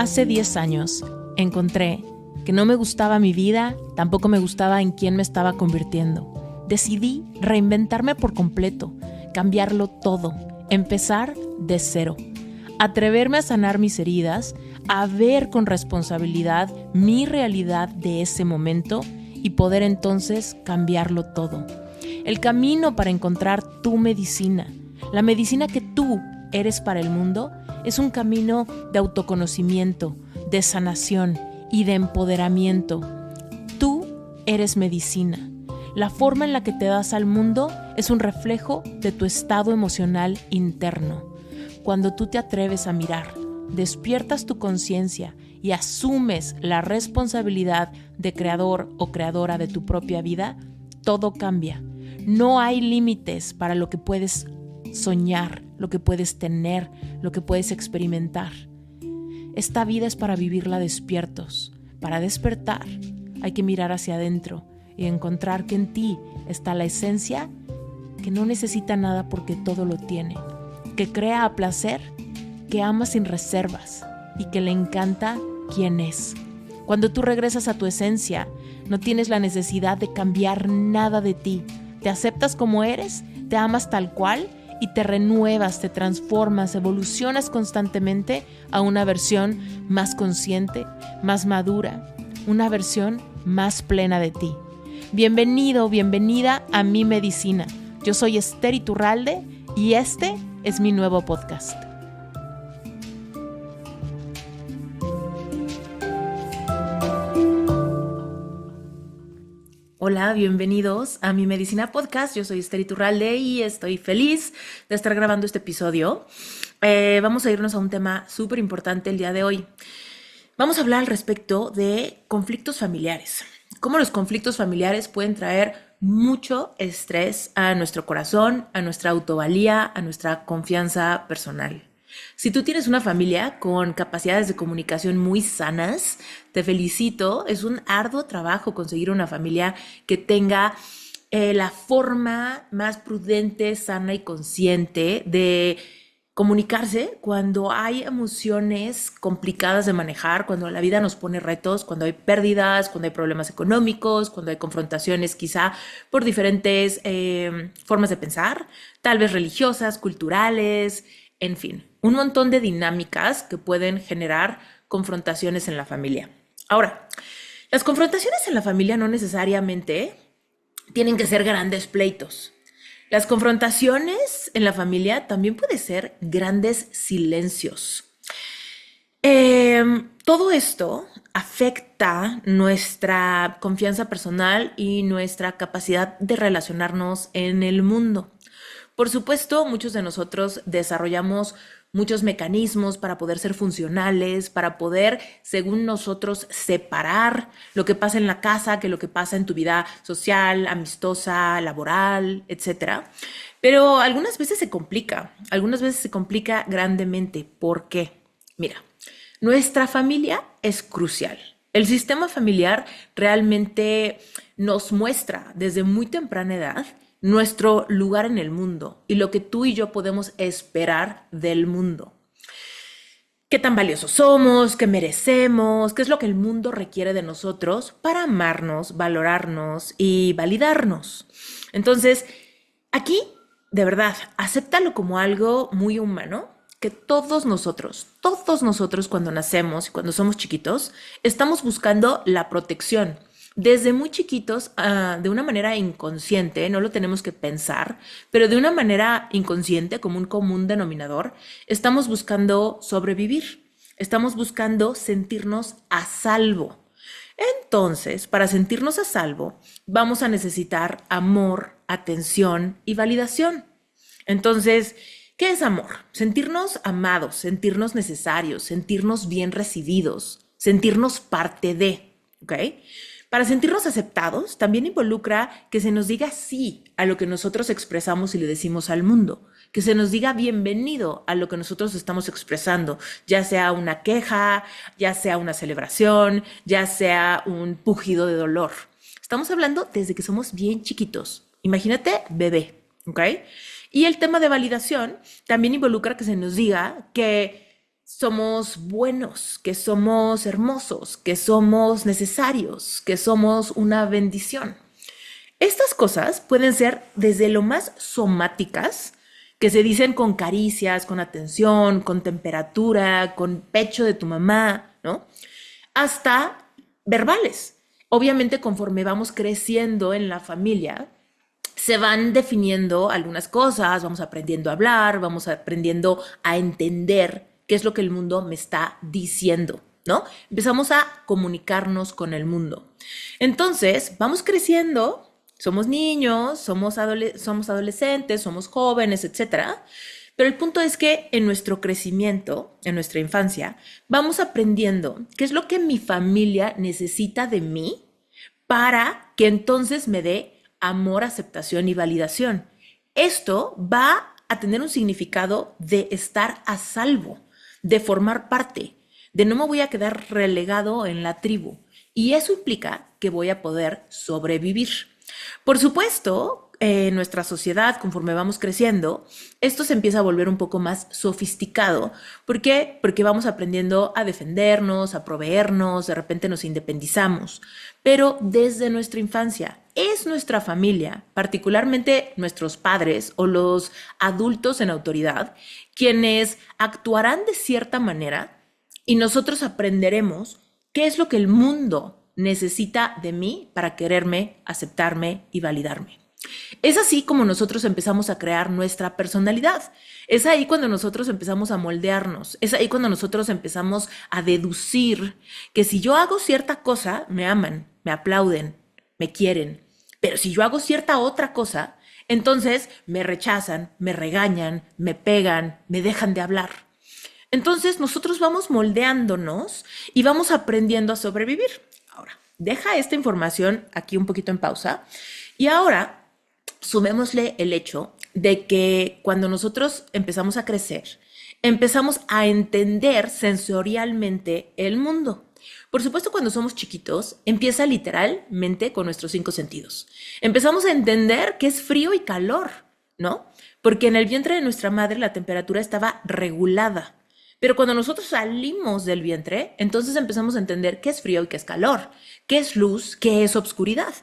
Hace 10 años encontré que no me gustaba mi vida, tampoco me gustaba en quién me estaba convirtiendo. Decidí reinventarme por completo, cambiarlo todo, empezar de cero, atreverme a sanar mis heridas, a ver con responsabilidad mi realidad de ese momento y poder entonces cambiarlo todo. El camino para encontrar tu medicina, la medicina que tú eres para el mundo, es un camino de autoconocimiento, de sanación y de empoderamiento. Tú eres medicina. La forma en la que te das al mundo es un reflejo de tu estado emocional interno. Cuando tú te atreves a mirar, despiertas tu conciencia y asumes la responsabilidad de creador o creadora de tu propia vida, todo cambia. No hay límites para lo que puedes soñar, lo que puedes tener, lo que puedes experimentar. Esta vida es para vivirla despiertos. Para despertar hay que mirar hacia adentro y encontrar que en ti está la esencia que no necesita nada porque todo lo tiene, que crea a placer, que ama sin reservas y que le encanta quién es. Cuando tú regresas a tu esencia, no tienes la necesidad de cambiar nada de ti. Te aceptas como eres, te amas tal cual y te renuevas, te transformas, evolucionas constantemente a una versión más consciente, más madura, una versión más plena de ti. Bienvenido, bienvenida a Mi Medicina. Yo soy Esther Iturralde y este es mi nuevo podcast. Hola, bienvenidos a Mi Medicina Podcast. Yo soy Esther Iturralde y estoy feliz de estar grabando este episodio. Vamos a irnos a un tema súper importante el día de hoy. Vamos a hablar al respecto de conflictos familiares. Cómo los conflictos familiares pueden traer mucho estrés a nuestro corazón, a nuestra autovalía, a nuestra confianza personal. Si tú tienes una familia con capacidades de comunicación muy sanas, te felicito. Es un arduo trabajo conseguir una familia que tenga la forma más prudente, sana y consciente de comunicarse cuando hay emociones complicadas de manejar, cuando la vida nos pone retos, cuando hay pérdidas, cuando hay problemas económicos, cuando hay confrontaciones quizá por diferentes formas de pensar, tal vez religiosas, culturales, en fin, un montón de dinámicas que pueden generar confrontaciones en la familia. Ahora, las confrontaciones en la familia no necesariamente tienen que ser grandes pleitos. Las confrontaciones en la familia también pueden ser grandes silencios. Todo esto afecta nuestra confianza personal y nuestra capacidad de relacionarnos en el mundo. Por supuesto, muchos de nosotros desarrollamos muchos mecanismos para poder ser funcionales, para poder, según nosotros, separar lo que pasa en la casa que lo que pasa en tu vida social, amistosa, laboral, etc. Pero algunas veces se complica grandemente. ¿Por qué? Mira, nuestra familia es crucial. El sistema familiar realmente nos muestra desde muy temprana edad nuestro lugar en el mundo y lo que tú y yo podemos esperar del mundo. ¿Qué tan valiosos somos? ¿Qué merecemos? ¿Qué es lo que el mundo requiere de nosotros para amarnos, valorarnos y validarnos? Entonces, aquí, de verdad, acéptalo como algo muy humano, que todos nosotros cuando nacemos y cuando somos chiquitos, estamos buscando la protección. Desde muy chiquitos, de una manera inconsciente, no lo tenemos que pensar, pero de una manera inconsciente, como un común denominador, estamos buscando sobrevivir, estamos buscando sentirnos a salvo. Entonces, para sentirnos a salvo, vamos a necesitar amor, atención y validación. Entonces, ¿qué es amor? Sentirnos amados, sentirnos necesarios, sentirnos bien recibidos, sentirnos parte de, ¿ok? Para sentirnos aceptados, también involucra que se nos diga sí a lo que nosotros expresamos y le decimos al mundo, que se nos diga bienvenido a lo que nosotros estamos expresando, ya sea una queja, ya sea una celebración, ya sea un pujido de dolor. Estamos hablando desde que somos bien chiquitos. Imagínate bebé, ¿ok? Y el tema de validación también involucra que se nos diga que somos buenos, que somos hermosos, que somos necesarios, que somos una bendición. Estas cosas pueden ser desde lo más somáticas, que se dicen con caricias, con atención, con temperatura, con pecho de tu mamá, ¿no? Hasta verbales. Obviamente, conforme vamos creciendo en la familia, se van definiendo algunas cosas, vamos aprendiendo a hablar, vamos aprendiendo a entender qué es lo que el mundo me está diciendo, ¿no? Empezamos a comunicarnos con el mundo. Entonces, vamos creciendo, somos niños, somos adolescentes, somos jóvenes, etcétera. Pero el punto es que en nuestro crecimiento, en nuestra infancia, vamos aprendiendo qué es lo que mi familia necesita de mí para que entonces me dé amor, aceptación y validación. Esto va a tener un significado de estar a salvo, de formar parte, de no me voy a quedar relegado en la tribu. Y eso implica que voy a poder sobrevivir. Por supuesto, en nuestra sociedad, conforme vamos creciendo, esto se empieza a volver un poco más sofisticado. ¿Por qué? Porque vamos aprendiendo a defendernos, a proveernos, de repente nos independizamos. Pero desde nuestra infancia es nuestra familia, particularmente nuestros padres o los adultos en autoridad, quienes actuarán de cierta manera y nosotros aprenderemos qué es lo que el mundo necesita de mí para quererme, aceptarme y validarme. Es así como nosotros empezamos a crear nuestra personalidad. Es ahí cuando nosotros empezamos a moldearnos. Es ahí cuando nosotros empezamos a deducir que si yo hago cierta cosa, me aman, me aplauden, me quieren. Pero si yo hago cierta otra cosa, entonces me rechazan, me regañan, me pegan, me dejan de hablar. Entonces nosotros vamos moldeándonos y vamos aprendiendo a sobrevivir. Ahora, deja esta información aquí un poquito en pausa y ahora sumémosle el hecho de que cuando nosotros empezamos a crecer, empezamos a entender sensorialmente el mundo. Por supuesto, cuando somos chiquitos, empieza literalmente con nuestros 5 sentidos. Empezamos a entender qué es frío y calor, ¿no? Porque en el vientre de nuestra madre la temperatura estaba regulada. Pero cuando nosotros salimos del vientre, entonces empezamos a entender qué es frío y qué es calor, qué es luz, qué es obscuridad,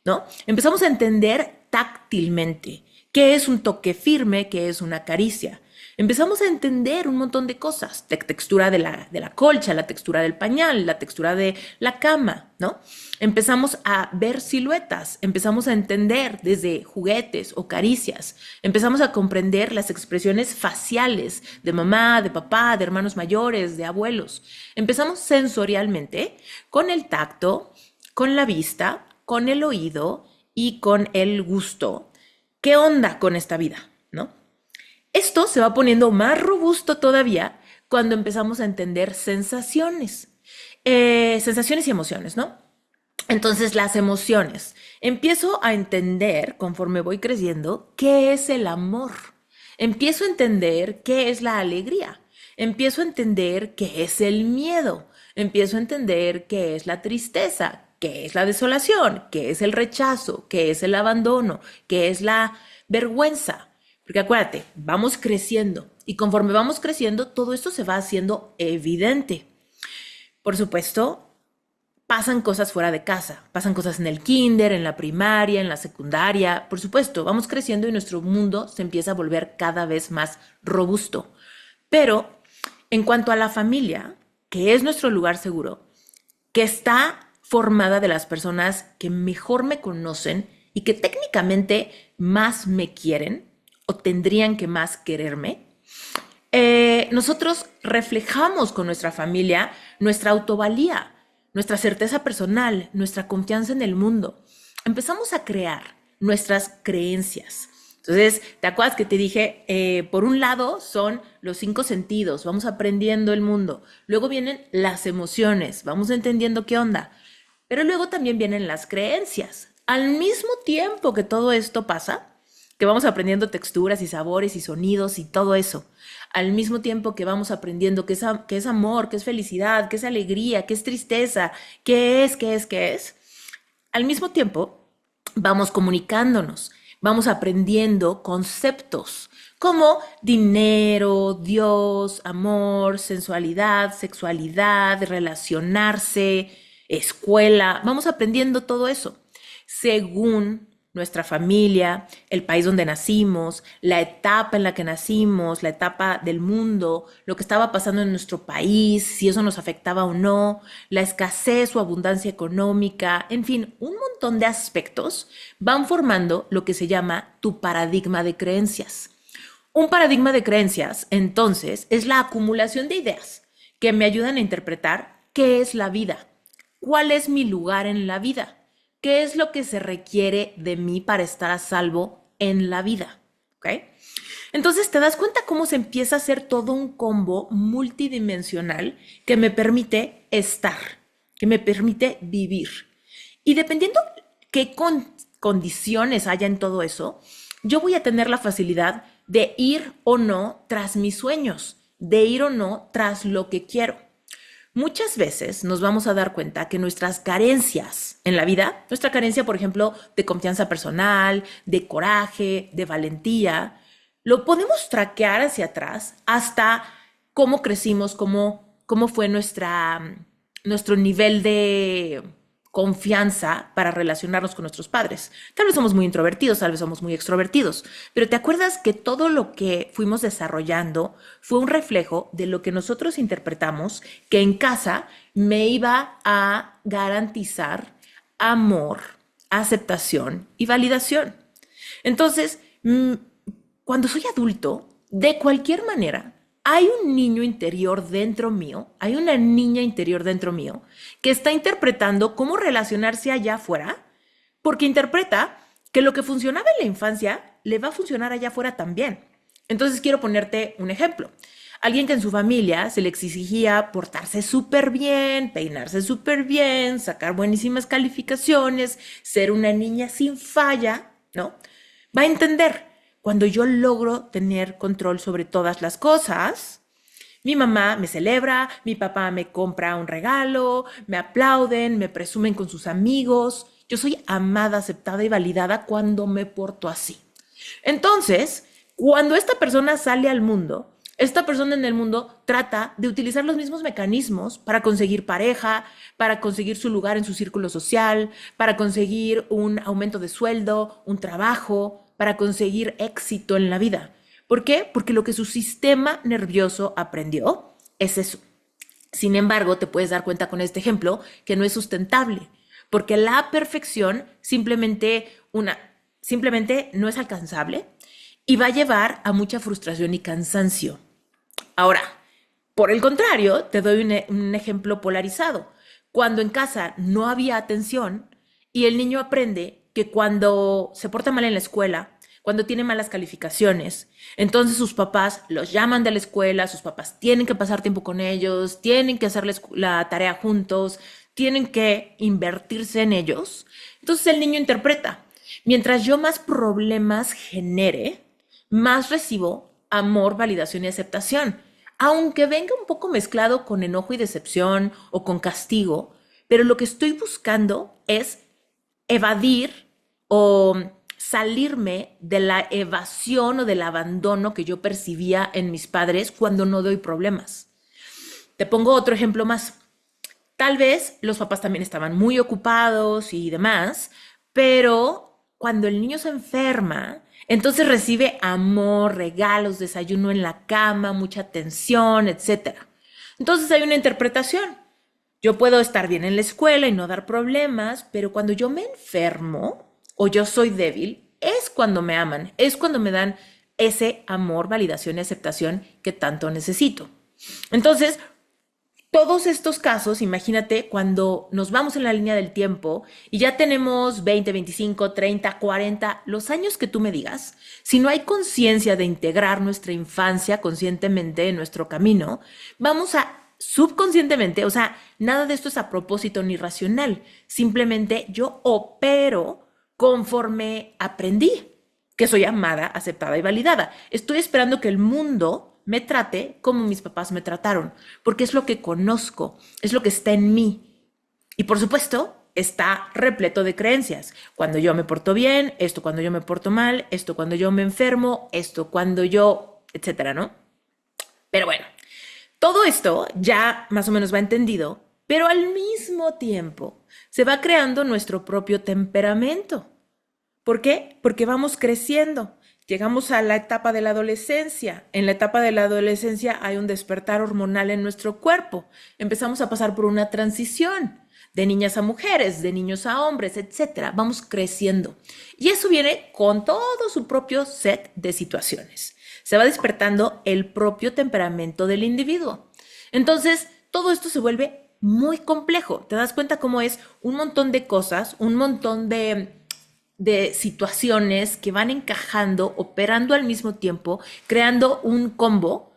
¿no? Empezamos a entender táctilmente qué es un toque firme, qué es una caricia. Empezamos a entender un montón de cosas, la textura de la colcha, la textura del pañal, la textura de la cama, ¿no? Empezamos a ver siluetas, empezamos a entender desde juguetes o caricias, empezamos a comprender las expresiones faciales de mamá, de papá, de hermanos mayores, de abuelos. Empezamos sensorialmente con el tacto, con la vista, con el oído y con el gusto. ¿Qué onda con esta vida, no? Esto se va poniendo más robusto todavía cuando empezamos a entender sensaciones, sensaciones y emociones, ¿no? Entonces, las emociones. Empiezo a entender, conforme voy creciendo, qué es el amor. Empiezo a entender qué es la alegría. Empiezo a entender qué es el miedo. Empiezo a entender qué es la tristeza, qué es la desolación, qué es el rechazo, qué es el abandono, qué es la vergüenza. Porque acuérdate, vamos creciendo y conforme vamos creciendo, todo esto se va haciendo evidente. Por supuesto, pasan cosas fuera de casa, pasan cosas en el kinder, en la primaria, en la secundaria. Por supuesto, vamos creciendo y nuestro mundo se empieza a volver cada vez más robusto. Pero en cuanto a la familia, que es nuestro lugar seguro, que está formada de las personas que mejor me conocen y que técnicamente más me quieren, o tendrían que más quererme, nosotros reflejamos con nuestra familia nuestra autovalía, nuestra certeza personal, nuestra confianza en el mundo. Empezamos a crear nuestras creencias. Entonces, ¿te acuerdas que te dije? Por un lado son los 5 sentidos, vamos aprendiendo el mundo. Luego vienen las emociones, vamos entendiendo qué onda. Pero luego también vienen las creencias. Al mismo tiempo que todo esto pasa, que vamos aprendiendo texturas y sabores y sonidos y todo eso, al mismo tiempo que vamos aprendiendo qué es amor, qué es felicidad, qué es alegría, qué es tristeza, qué es, al mismo tiempo vamos comunicándonos, Vamos aprendiendo conceptos como dinero, Dios, amor, sensualidad, sexualidad, relacionarse, escuela. Vamos aprendiendo todo eso según nuestra familia, el país donde nacimos, la etapa en la que nacimos, la etapa del mundo, lo que estaba pasando en nuestro país, si eso nos afectaba o no, la escasez o abundancia económica, en fin, un montón de aspectos van formando lo que se llama tu paradigma de creencias. Un paradigma de creencias, entonces, es la acumulación de ideas que me ayudan a interpretar qué es la vida, cuál es mi lugar en la vida, qué es lo que se requiere de mí para estar a salvo en la vida. ¿Ok? Entonces te das cuenta cómo se empieza a hacer todo un combo multidimensional que me permite estar, que me permite vivir. Y dependiendo qué condiciones haya en todo eso, yo voy a tener la facilidad de ir o no tras mis sueños, de ir o no tras lo que quiero. Muchas veces nos vamos a dar cuenta que nuestras carencias en la vida, nuestra carencia, por ejemplo, de confianza personal, de coraje, de valentía, lo podemos traquear hacia atrás hasta cómo crecimos, cómo fue nuestro nivel de confianza para relacionarnos con nuestros padres. Tal vez somos muy introvertidos, tal vez somos muy extrovertidos, pero ¿te acuerdas que todo lo que fuimos desarrollando fue un reflejo de lo que nosotros interpretamos que en casa me iba a garantizar amor, aceptación y validación? Entonces, cuando soy adulto, de cualquier manera, hay un niño interior dentro mío, hay una niña interior dentro mío que está interpretando cómo relacionarse allá afuera, porque interpreta que lo que funcionaba en la infancia le va a funcionar allá afuera también. Entonces quiero ponerte un ejemplo. Alguien que en su familia se le exigía portarse súper bien, peinarse súper bien, sacar buenísimas calificaciones, ser una niña sin falla, ¿no? Va a entender, cuando yo logro tener control sobre todas las cosas, mi mamá me celebra, mi papá me compra un regalo, me aplauden, me presumen con sus amigos. Yo soy amada, aceptada y validada cuando me porto así. Entonces, cuando esta persona sale al mundo, esta persona en el mundo trata de utilizar los mismos mecanismos para conseguir pareja, para conseguir su lugar en su círculo social, para conseguir un aumento de sueldo, un trabajo, para conseguir éxito en la vida. ¿Por qué? Porque lo que su sistema nervioso aprendió es eso. Sin embargo, te puedes dar cuenta con este ejemplo que no es sustentable, porque la perfección simplemente no es alcanzable y va a llevar a mucha frustración y cansancio. Ahora, por el contrario, te doy un ejemplo polarizado. Cuando en casa no había atención y el niño aprende que cuando se porta mal en la escuela, cuando tiene malas calificaciones, entonces sus papás los llaman de la escuela, sus papás tienen que pasar tiempo con ellos, tienen que hacerles la tarea juntos, tienen que invertirse en ellos. Entonces el niño interpreta, mientras yo más problemas genere, más recibo amor, validación y aceptación, aunque venga un poco mezclado con enojo y decepción o con castigo, pero lo que estoy buscando es evadir o salirme de la evasión o del abandono que yo percibía en mis padres cuando no doy problemas. Te pongo otro ejemplo más. Tal vez los papás también estaban muy ocupados y demás, pero cuando el niño se enferma, entonces recibe amor, regalos, desayuno en la cama, mucha atención, etcétera. Entonces hay una interpretación. Yo puedo estar bien en la escuela y no dar problemas, pero cuando yo me enfermo o yo soy débil, es cuando me aman, es cuando me dan ese amor, validación y aceptación que tanto necesito. Entonces, todos estos casos, imagínate cuando nos vamos en la línea del tiempo y ya tenemos 20, 25, 30, 40, los años que tú me digas, si no hay conciencia de integrar nuestra infancia conscientemente en nuestro camino, vamos a subconscientemente, o sea, nada de esto es a propósito ni racional, simplemente yo opero conforme aprendí que soy amada, aceptada y validada. Estoy esperando que el mundo me trate como mis papás me trataron, porque es lo que conozco, es lo que está en mí. Y por supuesto, está repleto de creencias. Cuando yo me porto bien, esto cuando yo me porto mal, esto cuando yo me enfermo, esto cuando yo, etcétera, ¿no? Pero bueno, todo esto ya más o menos va entendido, pero al mismo tiempo se va creando nuestro propio temperamento. ¿Por qué? Porque vamos creciendo. Llegamos a la etapa de la adolescencia. En la etapa de la adolescencia hay un despertar hormonal en nuestro cuerpo. Empezamos a pasar por una transición de niñas a mujeres, de niños a hombres, etcétera. Vamos creciendo. Y eso viene con todo su propio set de situaciones. Se va despertando el propio temperamento del individuo. Entonces, todo esto se vuelve muy complejo. ¿Te das cuenta cómo es un montón de cosas, un montón de situaciones que van encajando, operando al mismo tiempo, creando un combo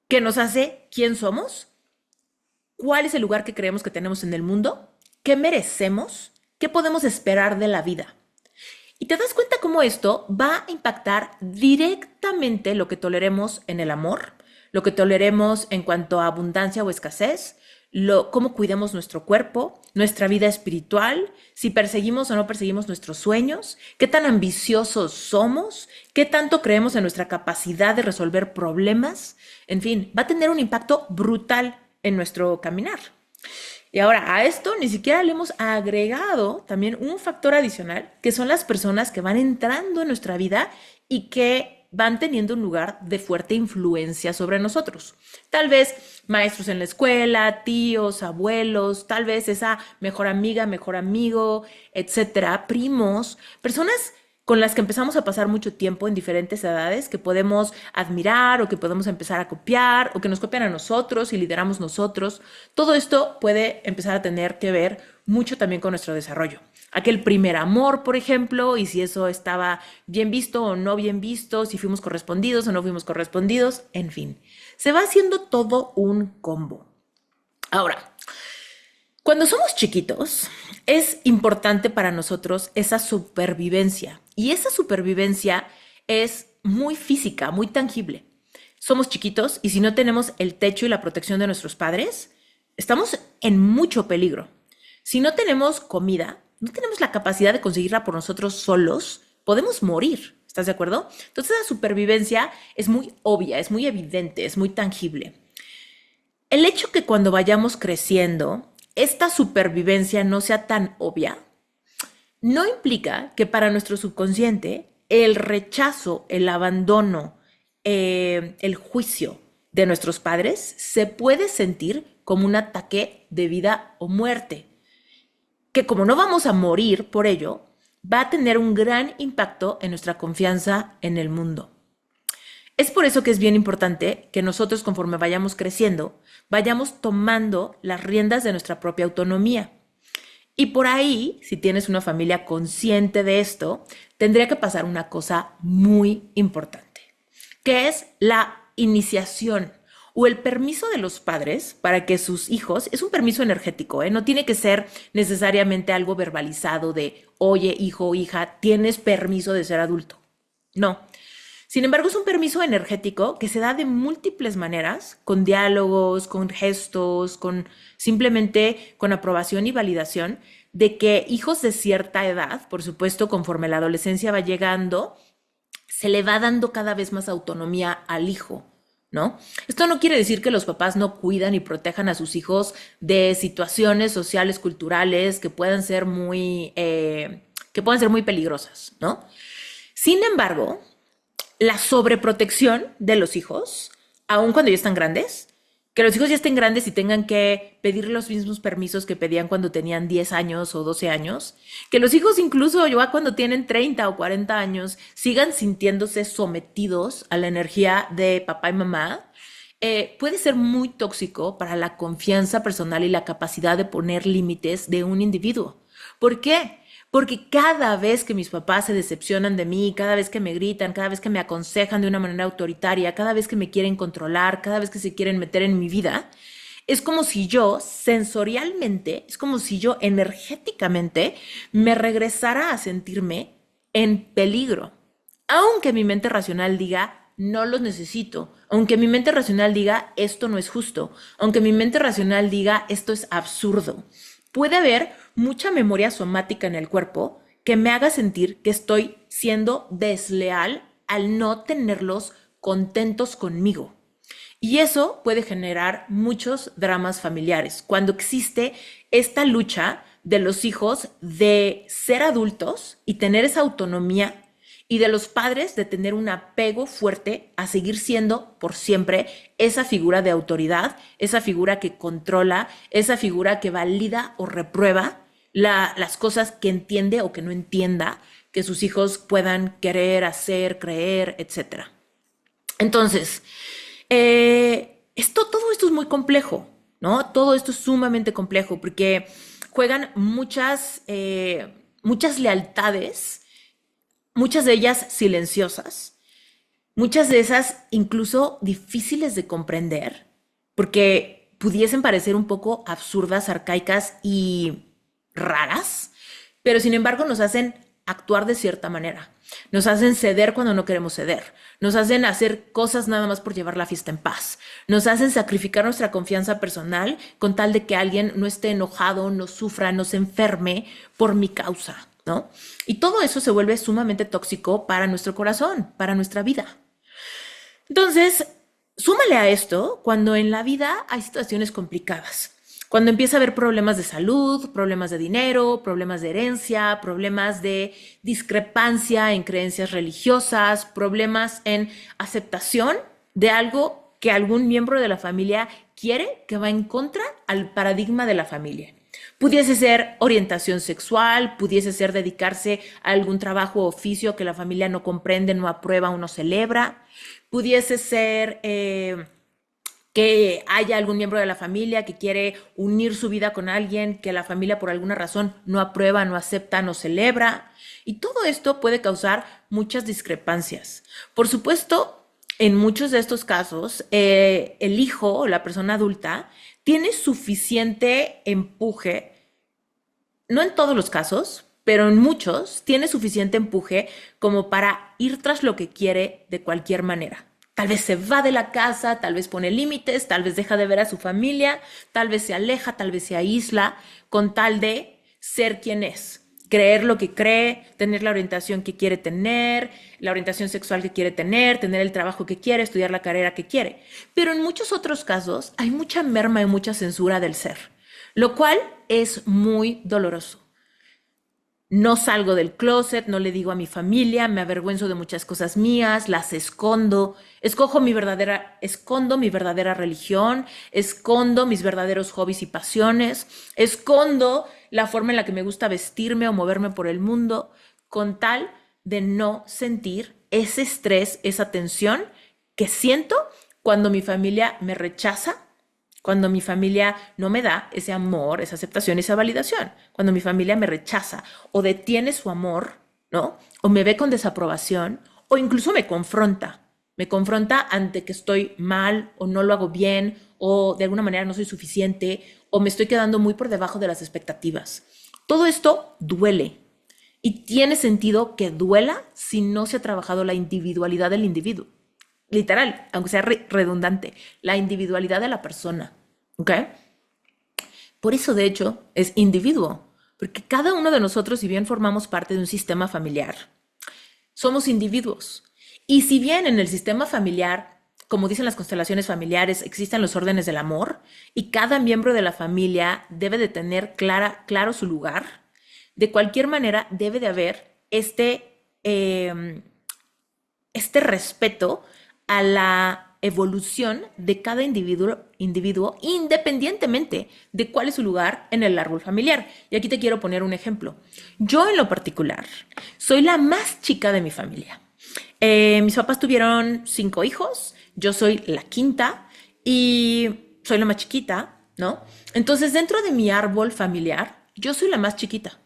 que nos hace quién somos, cuál es el lugar que creemos que tenemos en el mundo, qué merecemos, qué podemos esperar de la vida? Y te das cuenta cómo esto va a impactar directamente lo que toleremos en el amor, lo que toleremos en cuanto a abundancia o escasez, cómo cuidemos nuestro cuerpo, nuestra vida espiritual, si perseguimos o no perseguimos nuestros sueños, qué tan ambiciosos somos, qué tanto creemos en nuestra capacidad de resolver problemas. En fin, va a tener un impacto brutal en nuestro caminar. Y ahora a esto ni siquiera le hemos agregado también un factor adicional, que son las personas que van entrando en nuestra vida y que van teniendo un lugar de fuerte influencia sobre nosotros. Tal vez maestros en la escuela, tíos, abuelos, tal vez esa mejor amiga, mejor amigo, etcétera, primos, personas con las que empezamos a pasar mucho tiempo en diferentes edades, que podemos admirar o que podemos empezar a copiar o que nos copian a nosotros y lideramos nosotros. Todo esto puede empezar a tener que ver mucho también con nuestro desarrollo. Aquel primer amor, por ejemplo, y si eso estaba bien visto o no bien visto, si fuimos correspondidos o no fuimos correspondidos, en fin. Se va haciendo todo un combo. Ahora, cuando somos chiquitos, es importante para nosotros esa supervivencia. Y esa supervivencia es muy física, muy tangible. Somos chiquitos y si no tenemos el techo y la protección de nuestros padres, estamos en mucho peligro. Si no tenemos comida, no tenemos la capacidad de conseguirla por nosotros solos, podemos morir. ¿Estás de acuerdo? Entonces la supervivencia es muy obvia, es muy evidente, es muy tangible. El hecho que cuando vayamos creciendo, esta supervivencia no sea tan obvia, no implica que para nuestro subconsciente el rechazo, el abandono, el juicio de nuestros padres se puede sentir como un ataque de vida o muerte, que como no vamos a morir por ello, va a tener un gran impacto en nuestra confianza en el mundo. Es por eso que es bien importante que nosotros, conforme vayamos creciendo, vayamos tomando las riendas de nuestra propia autonomía. Y por ahí, si tienes una familia consciente de esto, tendría que pasar una cosa muy importante, que es la iniciación o el permiso de los padres para que sus hijos, es un permiso energético, no tiene que ser necesariamente algo verbalizado de, oye, hijo o hija, tienes permiso de ser adulto. No. Sin embargo, es un permiso energético que se da de múltiples maneras, con diálogos, con gestos, simplemente con aprobación y validación, de que hijos de cierta edad, por supuesto, conforme la adolescencia va llegando, se le va dando cada vez más autonomía al hijo, ¿no? Esto no quiere decir que los papás no cuidan y protejan a sus hijos de situaciones sociales, culturales que puedan ser muy peligrosas, ¿no? Sin embargo, la sobreprotección de los hijos, aun cuando ya están grandes, que los hijos ya estén grandes y tengan que pedir los mismos permisos que pedían cuando tenían 10 años o 12 años, que los hijos incluso ya cuando tienen 30 o 40 años sigan sintiéndose sometidos a la energía de papá y mamá, puede ser muy tóxico para la confianza personal y la capacidad de poner límites de un individuo. ¿Por qué? Porque cada vez que mis papás se decepcionan de mí, cada vez que me gritan, cada vez que me aconsejan de una manera autoritaria, cada vez que me quieren controlar, cada vez que se quieren meter en mi vida, es como si yo sensorialmente, es como si yo energéticamente me regresara a sentirme en peligro. Aunque mi mente racional diga, no los necesito, aunque mi mente racional diga, esto no es justo, aunque mi mente racional diga, esto es absurdo. Puede haber mucha memoria somática en el cuerpo que me haga sentir que estoy siendo desleal al no tenerlos contentos conmigo. Y eso puede generar muchos dramas familiares. Cuando existe esta lucha de los hijos de ser adultos y tener esa autonomía y de los padres de tener un apego fuerte a seguir siendo por siempre esa figura de autoridad, esa figura que controla, esa figura que valida o reprueba las cosas que entiende o que no entienda que sus hijos puedan querer, hacer, creer, etcétera. Entonces, todo esto es muy complejo, ¿no? Todo esto es sumamente complejo porque juegan muchas lealtades, muchas de ellas silenciosas, muchas de esas incluso difíciles de comprender, porque pudiesen parecer un poco absurdas, arcaicas y raras, pero sin embargo nos hacen actuar de cierta manera. Nos hacen ceder cuando no queremos ceder. Nos hacen hacer cosas nada más por llevar la fiesta en paz. Nos hacen sacrificar nuestra confianza personal con tal de que alguien no esté enojado, no sufra, no se enferme por mi causa, ¿no? Y todo eso se vuelve sumamente tóxico para nuestro corazón, para nuestra vida. Entonces, súmale a esto cuando en la vida hay situaciones complicadas. Cuando empieza a haber problemas de salud, problemas de dinero, problemas de herencia, problemas de discrepancia en creencias religiosas, problemas en aceptación de algo que algún miembro de la familia quiere que va en contra al paradigma de la familia. Pudiese ser orientación sexual, pudiese ser dedicarse a algún trabajo o oficio que la familia no comprende, no aprueba o no celebra, pudiese ser que haya algún miembro de la familia que quiere unir su vida con alguien que la familia por alguna razón no aprueba, no acepta, no celebra. Y todo esto puede causar muchas discrepancias. Por supuesto, en muchos de estos casos, el hijo o la persona adulta tiene suficiente empuje, no en todos los casos, pero en muchos, tiene suficiente empuje como para ir tras lo que quiere de cualquier manera. Tal vez se va de la casa, tal vez pone límites, tal vez deja de ver a su familia, tal vez se aleja, tal vez se aísla, con tal de ser quien es, creer lo que cree, tener la orientación que quiere tener, la orientación sexual que quiere tener el trabajo que quiere, estudiar la carrera que quiere. Pero en muchos otros casos hay mucha merma y mucha censura del ser, lo cual es muy doloroso. No salgo del closet, no le digo a mi familia, me avergüenzo de muchas cosas mías, las escondo, escondo mi verdadera religión, escondo mis verdaderos hobbies y pasiones, escondo la forma en la que me gusta vestirme o moverme por el mundo, con tal de no sentir ese estrés, esa tensión que siento cuando mi familia me rechaza, cuando mi familia no me da ese amor, esa aceptación, esa validación, cuando mi familia me rechaza o detiene su amor, ¿no? O me ve con desaprobación o incluso me confronta ante que estoy mal o no lo hago bien o de alguna manera no soy suficiente o me estoy quedando muy por debajo de las expectativas. Todo esto duele y tiene sentido que duela si no se ha trabajado la individualidad del individuo. Literal, aunque sea redundante, la individualidad de la persona, ¿ok? Por eso, de hecho, es individuo, porque cada uno de nosotros, si bien formamos parte de un sistema familiar, somos individuos. Y si bien en el sistema familiar, como dicen las constelaciones familiares, existen los órdenes del amor y cada miembro de la familia debe de tener claro su lugar, de cualquier manera debe de haber este respeto a la evolución de cada individuo independientemente de cuál es su lugar en el árbol familiar. Y aquí te quiero poner un ejemplo. Yo en lo particular soy la más chica de mi familia. Mis papás tuvieron 5 hijos, yo soy la quinta y soy la más chiquita, ¿no? Entonces dentro de mi árbol familiar yo soy la más chiquita.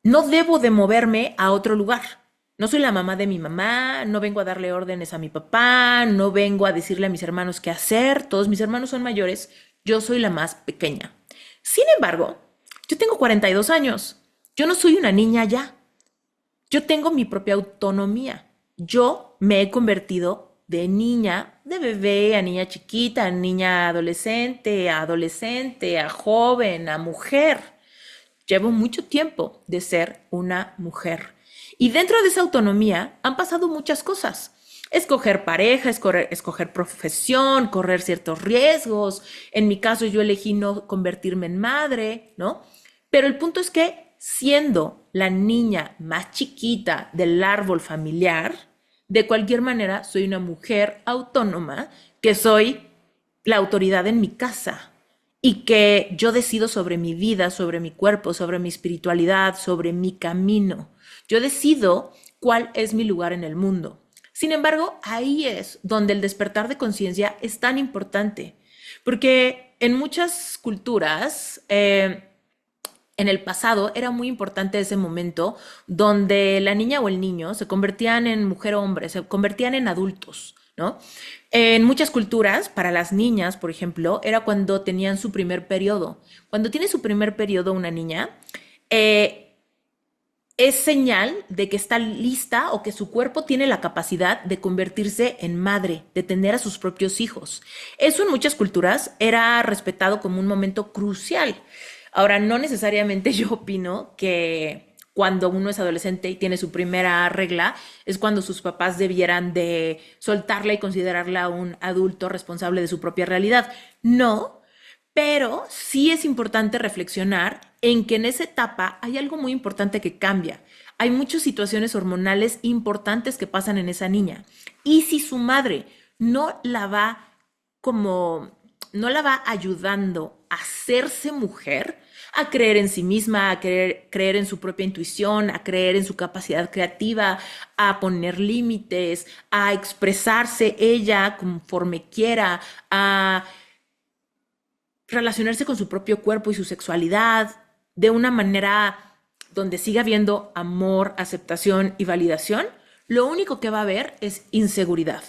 No debo de moverme a otro lugar. No soy la mamá de mi mamá, no vengo a darle órdenes a mi papá, no vengo a decirle a mis hermanos qué hacer, todos mis hermanos son mayores, yo soy la más pequeña. Sin embargo, yo tengo 42 años, yo no soy una niña ya, yo tengo mi propia autonomía, yo me he convertido de niña, de bebé, a niña chiquita, a niña adolescente, a joven, a mujer. Llevo mucho tiempo de ser una mujer. Y dentro de esa autonomía han pasado muchas cosas. Escoger pareja, escoger profesión, correr ciertos riesgos. En mi caso yo elegí no convertirme en madre, ¿no? Pero el punto es que siendo la niña más chiquita del árbol familiar, de cualquier manera soy una mujer autónoma, que soy la autoridad en mi casa y que yo decido sobre mi vida, sobre mi cuerpo, sobre mi espiritualidad, sobre mi camino. Yo decido cuál es mi lugar en el mundo. Sin embargo, ahí es donde el despertar de conciencia es tan importante, porque en muchas culturas, en el pasado era muy importante ese momento donde la niña o el niño se convertían en mujer o hombre, se convertían en adultos, ¿no? En muchas culturas, para las niñas, por ejemplo, era cuando tenían su primer periodo. Cuando tiene su primer periodo una niña, eh, es señal de que está lista o que su cuerpo tiene la capacidad de convertirse en madre, de tener a sus propios hijos. Eso en muchas culturas era respetado como un momento crucial. Ahora, no necesariamente yo opino que cuando uno es adolescente y tiene su primera regla, es cuando sus papás debieran de soltarla y considerarla un adulto responsable de su propia realidad. No, pero sí es importante reflexionar en que en esa etapa hay algo muy importante que cambia. Hay muchas situaciones hormonales importantes que pasan en esa niña. Y si su madre no la va como, no la va ayudando a hacerse mujer, a creer en sí misma, a creer en su propia intuición, a creer en su capacidad creativa, a poner límites, a expresarse ella conforme quiera, a relacionarse con su propio cuerpo y su sexualidad de una manera donde siga habiendo amor, aceptación y validación, lo único que va a haber es inseguridad.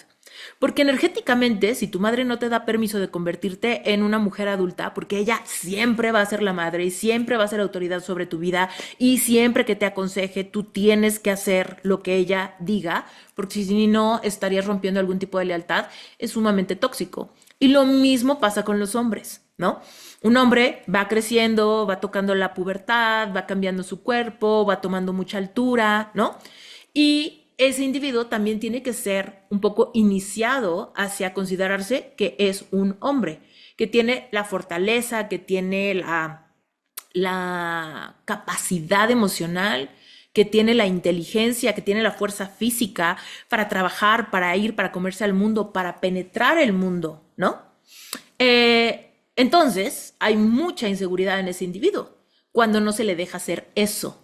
Porque energéticamente, si tu madre no te da permiso de convertirte en una mujer adulta, porque ella siempre va a ser la madre y siempre va a ser autoridad sobre tu vida y siempre que te aconseje, tú tienes que hacer lo que ella diga, porque si no estarías rompiendo algún tipo de lealtad, es sumamente tóxico. Y lo mismo pasa con los hombres, ¿no? Un hombre va creciendo, va tocando la pubertad, va cambiando su cuerpo, va tomando mucha altura, ¿no? Y ese individuo también tiene que ser un poco iniciado hacia considerarse que es un hombre, que tiene la fortaleza, que tiene la capacidad emocional, que tiene la inteligencia, que tiene la fuerza física para trabajar, para ir, para comerse al mundo, para penetrar el mundo, ¿no? Entonces, hay mucha inseguridad en ese individuo cuando no se le deja hacer eso.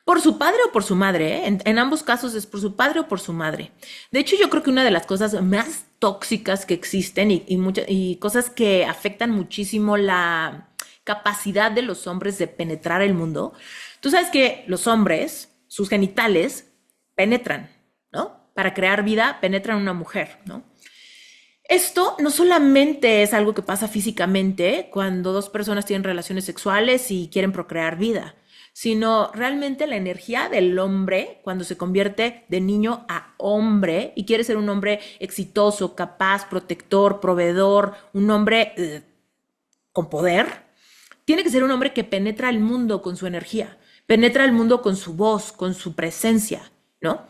Por su padre o por su madre, ¿eh? En ambos casos es por su padre o por su madre. De hecho, yo creo que una de las cosas más tóxicas que existen y cosas que afectan muchísimo la capacidad de los hombres de penetrar el mundo. Tú sabes que los hombres, sus genitales, penetran, ¿no? Para crear vida, penetran una mujer, ¿no? Esto no solamente es algo que pasa físicamente cuando dos personas tienen relaciones sexuales y quieren procrear vida, sino realmente la energía del hombre cuando se convierte de niño a hombre y quiere ser un hombre exitoso, capaz, protector, proveedor, un hombre con poder, tiene que ser un hombre que penetra el mundo con su energía, penetra el mundo con su voz, con su presencia, ¿no?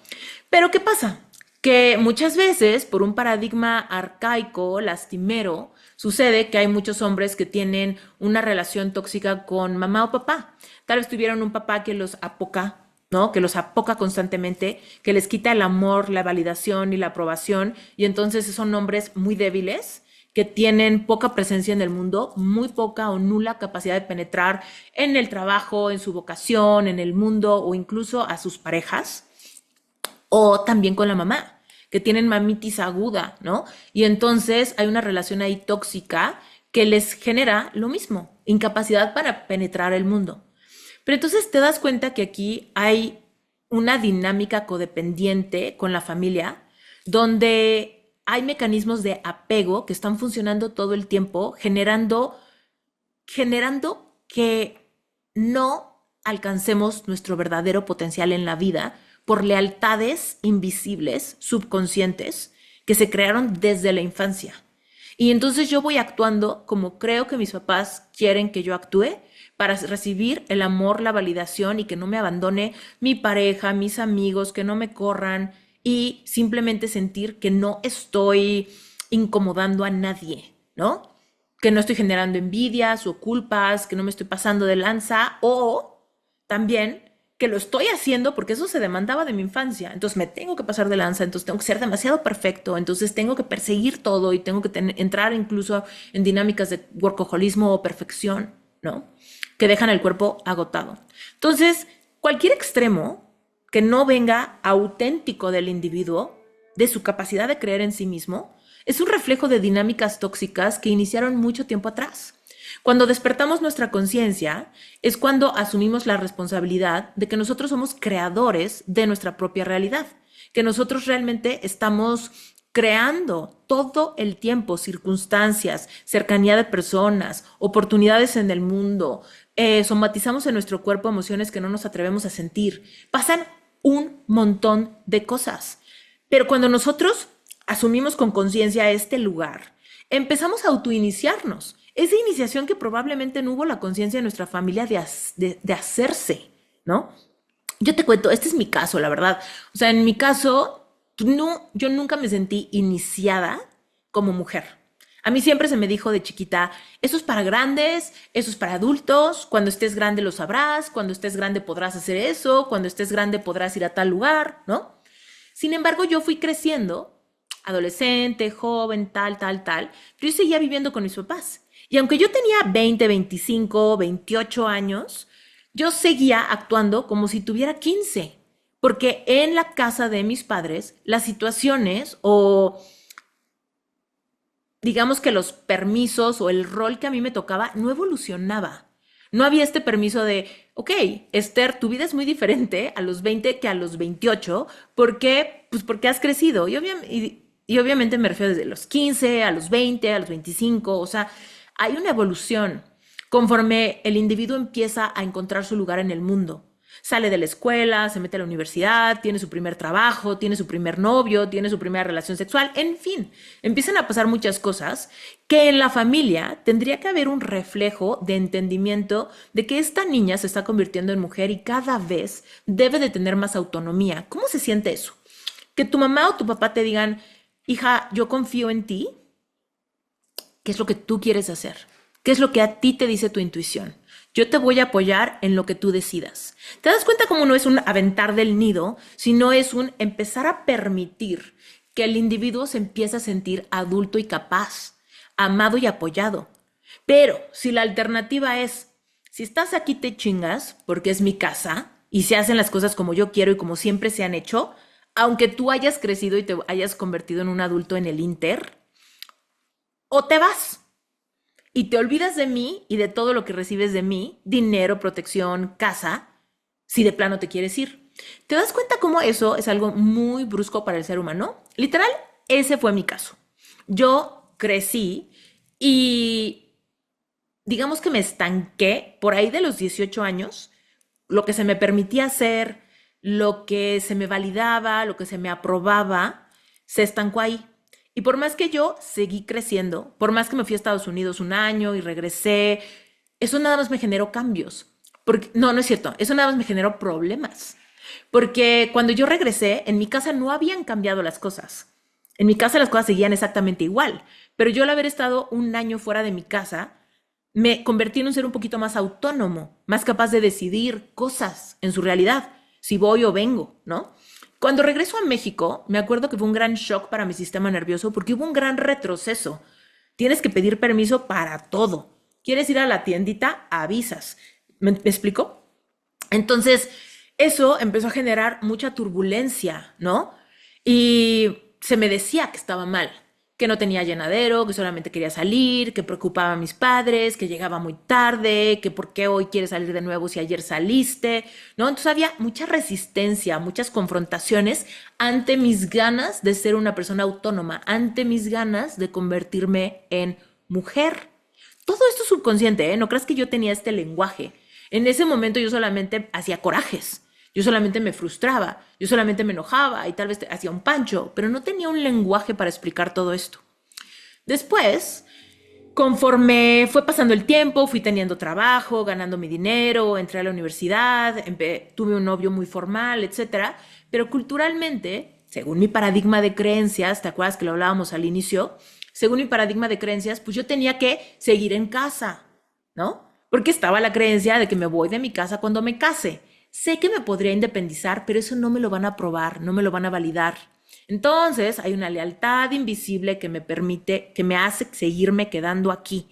Pero ¿qué pasa? Que muchas veces, por un paradigma arcaico, lastimero, sucede que hay muchos hombres que tienen una relación tóxica con mamá o papá. Tal vez tuvieron un papá que los apoca, ¿no? Que los apoca constantemente, que les quita el amor, la validación y la aprobación, y entonces son hombres muy débiles que tienen poca presencia en el mundo, muy poca o nula capacidad de penetrar en el trabajo, en su vocación, en el mundo o incluso a sus parejas o también con la mamá, que tienen mamitis aguda, ¿no? Y entonces hay una relación ahí tóxica que les genera lo mismo, incapacidad para penetrar el mundo. Pero entonces te das cuenta que aquí hay una dinámica codependiente con la familia, donde hay mecanismos de apego que están funcionando todo el tiempo, generando que no alcancemos nuestro verdadero potencial en la vida por lealtades invisibles, subconscientes, que se crearon desde la infancia. Y entonces yo voy actuando como creo que mis papás quieren que yo actúe para recibir el amor, la validación y que no me abandone mi pareja, mis amigos, que no me corran y simplemente sentir que no estoy incomodando a nadie, ¿no? Que no estoy generando envidias o culpas, que no me estoy pasando de lanza o también que lo estoy haciendo porque eso se demandaba de mi infancia. Entonces me tengo que pasar de lanza, entonces tengo que ser demasiado perfecto, entonces tengo que perseguir todo y tengo que entrar incluso en dinámicas de workaholismo o perfección, ¿no? Que dejan el cuerpo agotado. Entonces, cualquier extremo que no venga auténtico del individuo, de su capacidad de creer en sí mismo, es un reflejo de dinámicas tóxicas que iniciaron mucho tiempo atrás. Cuando despertamos nuestra conciencia es cuando asumimos la responsabilidad de que nosotros somos creadores de nuestra propia realidad, que nosotros realmente estamos creando todo el tiempo circunstancias, cercanía de personas, oportunidades en el mundo, somatizamos en nuestro cuerpo emociones que no nos atrevemos a sentir. Pasan un montón de cosas. Pero cuando nosotros asumimos con conciencia este lugar, empezamos a autoiniciarnos. Esa iniciación que probablemente no hubo la conciencia de nuestra familia de hacerse, ¿no? Yo te cuento, este es mi caso, la verdad. O sea, en mi caso, no, yo nunca me sentí iniciada como mujer. A mí siempre se me dijo de chiquita, eso es para grandes, eso es para adultos, cuando estés grande lo sabrás, cuando estés grande podrás hacer eso, cuando estés grande podrás ir a tal lugar, ¿no? Sin embargo, yo fui creciendo, adolescente, joven, tal, pero yo seguía viviendo con mis papás. Y aunque yo tenía 20, 25, 28 años, yo seguía actuando como si tuviera 15, porque en la casa de mis padres las situaciones o digamos que los permisos o el rol que a mí me tocaba no evolucionaba. No había este permiso de, ok, Esther, tu vida es muy diferente a los 20 que a los 28, ¿por qué? Pues porque has crecido. Y obviamente me refiero desde los 15 a los 20, a los 25, o sea, hay una evolución conforme el individuo empieza a encontrar su lugar en el mundo. Sale de la escuela, se mete a la universidad, tiene su primer trabajo, tiene su primer novio, tiene su primera relación sexual, en fin, empiezan a pasar muchas cosas que en la familia tendría que haber un reflejo de entendimiento de que esta niña se está convirtiendo en mujer y cada vez debe de tener más autonomía. ¿Cómo se siente eso? Que tu mamá o tu papá te digan, hija, yo confío en ti, ¿qué es lo que tú quieres hacer? ¿Qué es lo que a ti te dice tu intuición? Yo te voy a apoyar en lo que tú decidas. ¿Te das cuenta cómo no es un aventar del nido, sino es un empezar a permitir que el individuo se empiece a sentir adulto y capaz, amado y apoyado? Pero si la alternativa es, si estás aquí te chingas, porque es mi casa, y se hacen las cosas como yo quiero y como siempre se han hecho, aunque tú hayas crecido y te hayas convertido en un adulto en el Inter, o te vas y te olvidas de mí y de todo lo que recibes de mí, dinero, protección, casa, si de plano te quieres ir. ¿Te das cuenta cómo eso es algo muy brusco para el ser humano? Literal, ese fue mi caso. Yo crecí y digamos que me estanqué por ahí de los 18 años, lo que se me permitía hacer, lo que se me validaba, lo que se me aprobaba, se estancó ahí. Y por más que yo seguí creciendo, por más que me fui a Estados Unidos un año y regresé, eso nada más me generó cambios. Porque, no, no es cierto, eso nada más me generó problemas. Porque cuando yo regresé, en mi casa no habían cambiado las cosas. En mi casa las cosas seguían exactamente igual. Pero yo al haber estado un año fuera de mi casa, me convertí en un ser un poquito más autónomo, más capaz de decidir cosas en su realidad, si voy o vengo, ¿no? Cuando regreso a México, me acuerdo que fue un gran shock para mi sistema nervioso porque hubo un gran retroceso. Tienes que pedir permiso para todo. ¿Quieres ir a la tiendita? Avisas. ¿Me explico? Entonces, eso empezó a generar mucha turbulencia, ¿no? Y se me decía que estaba mal, que no tenía llenadero, que solamente quería salir, que preocupaba a mis padres, que llegaba muy tarde, que por qué hoy quieres salir de nuevo si ayer saliste, ¿no? Entonces había mucha resistencia, muchas confrontaciones ante mis ganas de ser una persona autónoma, ante mis ganas de convertirme en mujer. Todo esto es subconsciente, ¿eh? No creas que yo tenía este lenguaje. En ese momento yo solamente hacía corajes. Yo solamente me frustraba, yo solamente me enojaba y tal vez hacía un pancho, pero no tenía un lenguaje para explicar todo esto. Después, conforme fue pasando el tiempo, fui teniendo trabajo, ganando mi dinero, entré a la universidad, tuve un novio muy formal, etcétera. Pero culturalmente, según mi paradigma de creencias, ¿te acuerdas que lo hablábamos al inicio? Según mi paradigma de creencias, pues yo tenía que seguir en casa, ¿no? Porque estaba la creencia de que me voy de mi casa cuando me case. Sé que me podría independizar, pero eso no me lo van a aprobar, no me lo van a validar. Entonces hay una lealtad invisible que me permite, que me hace seguirme quedando aquí.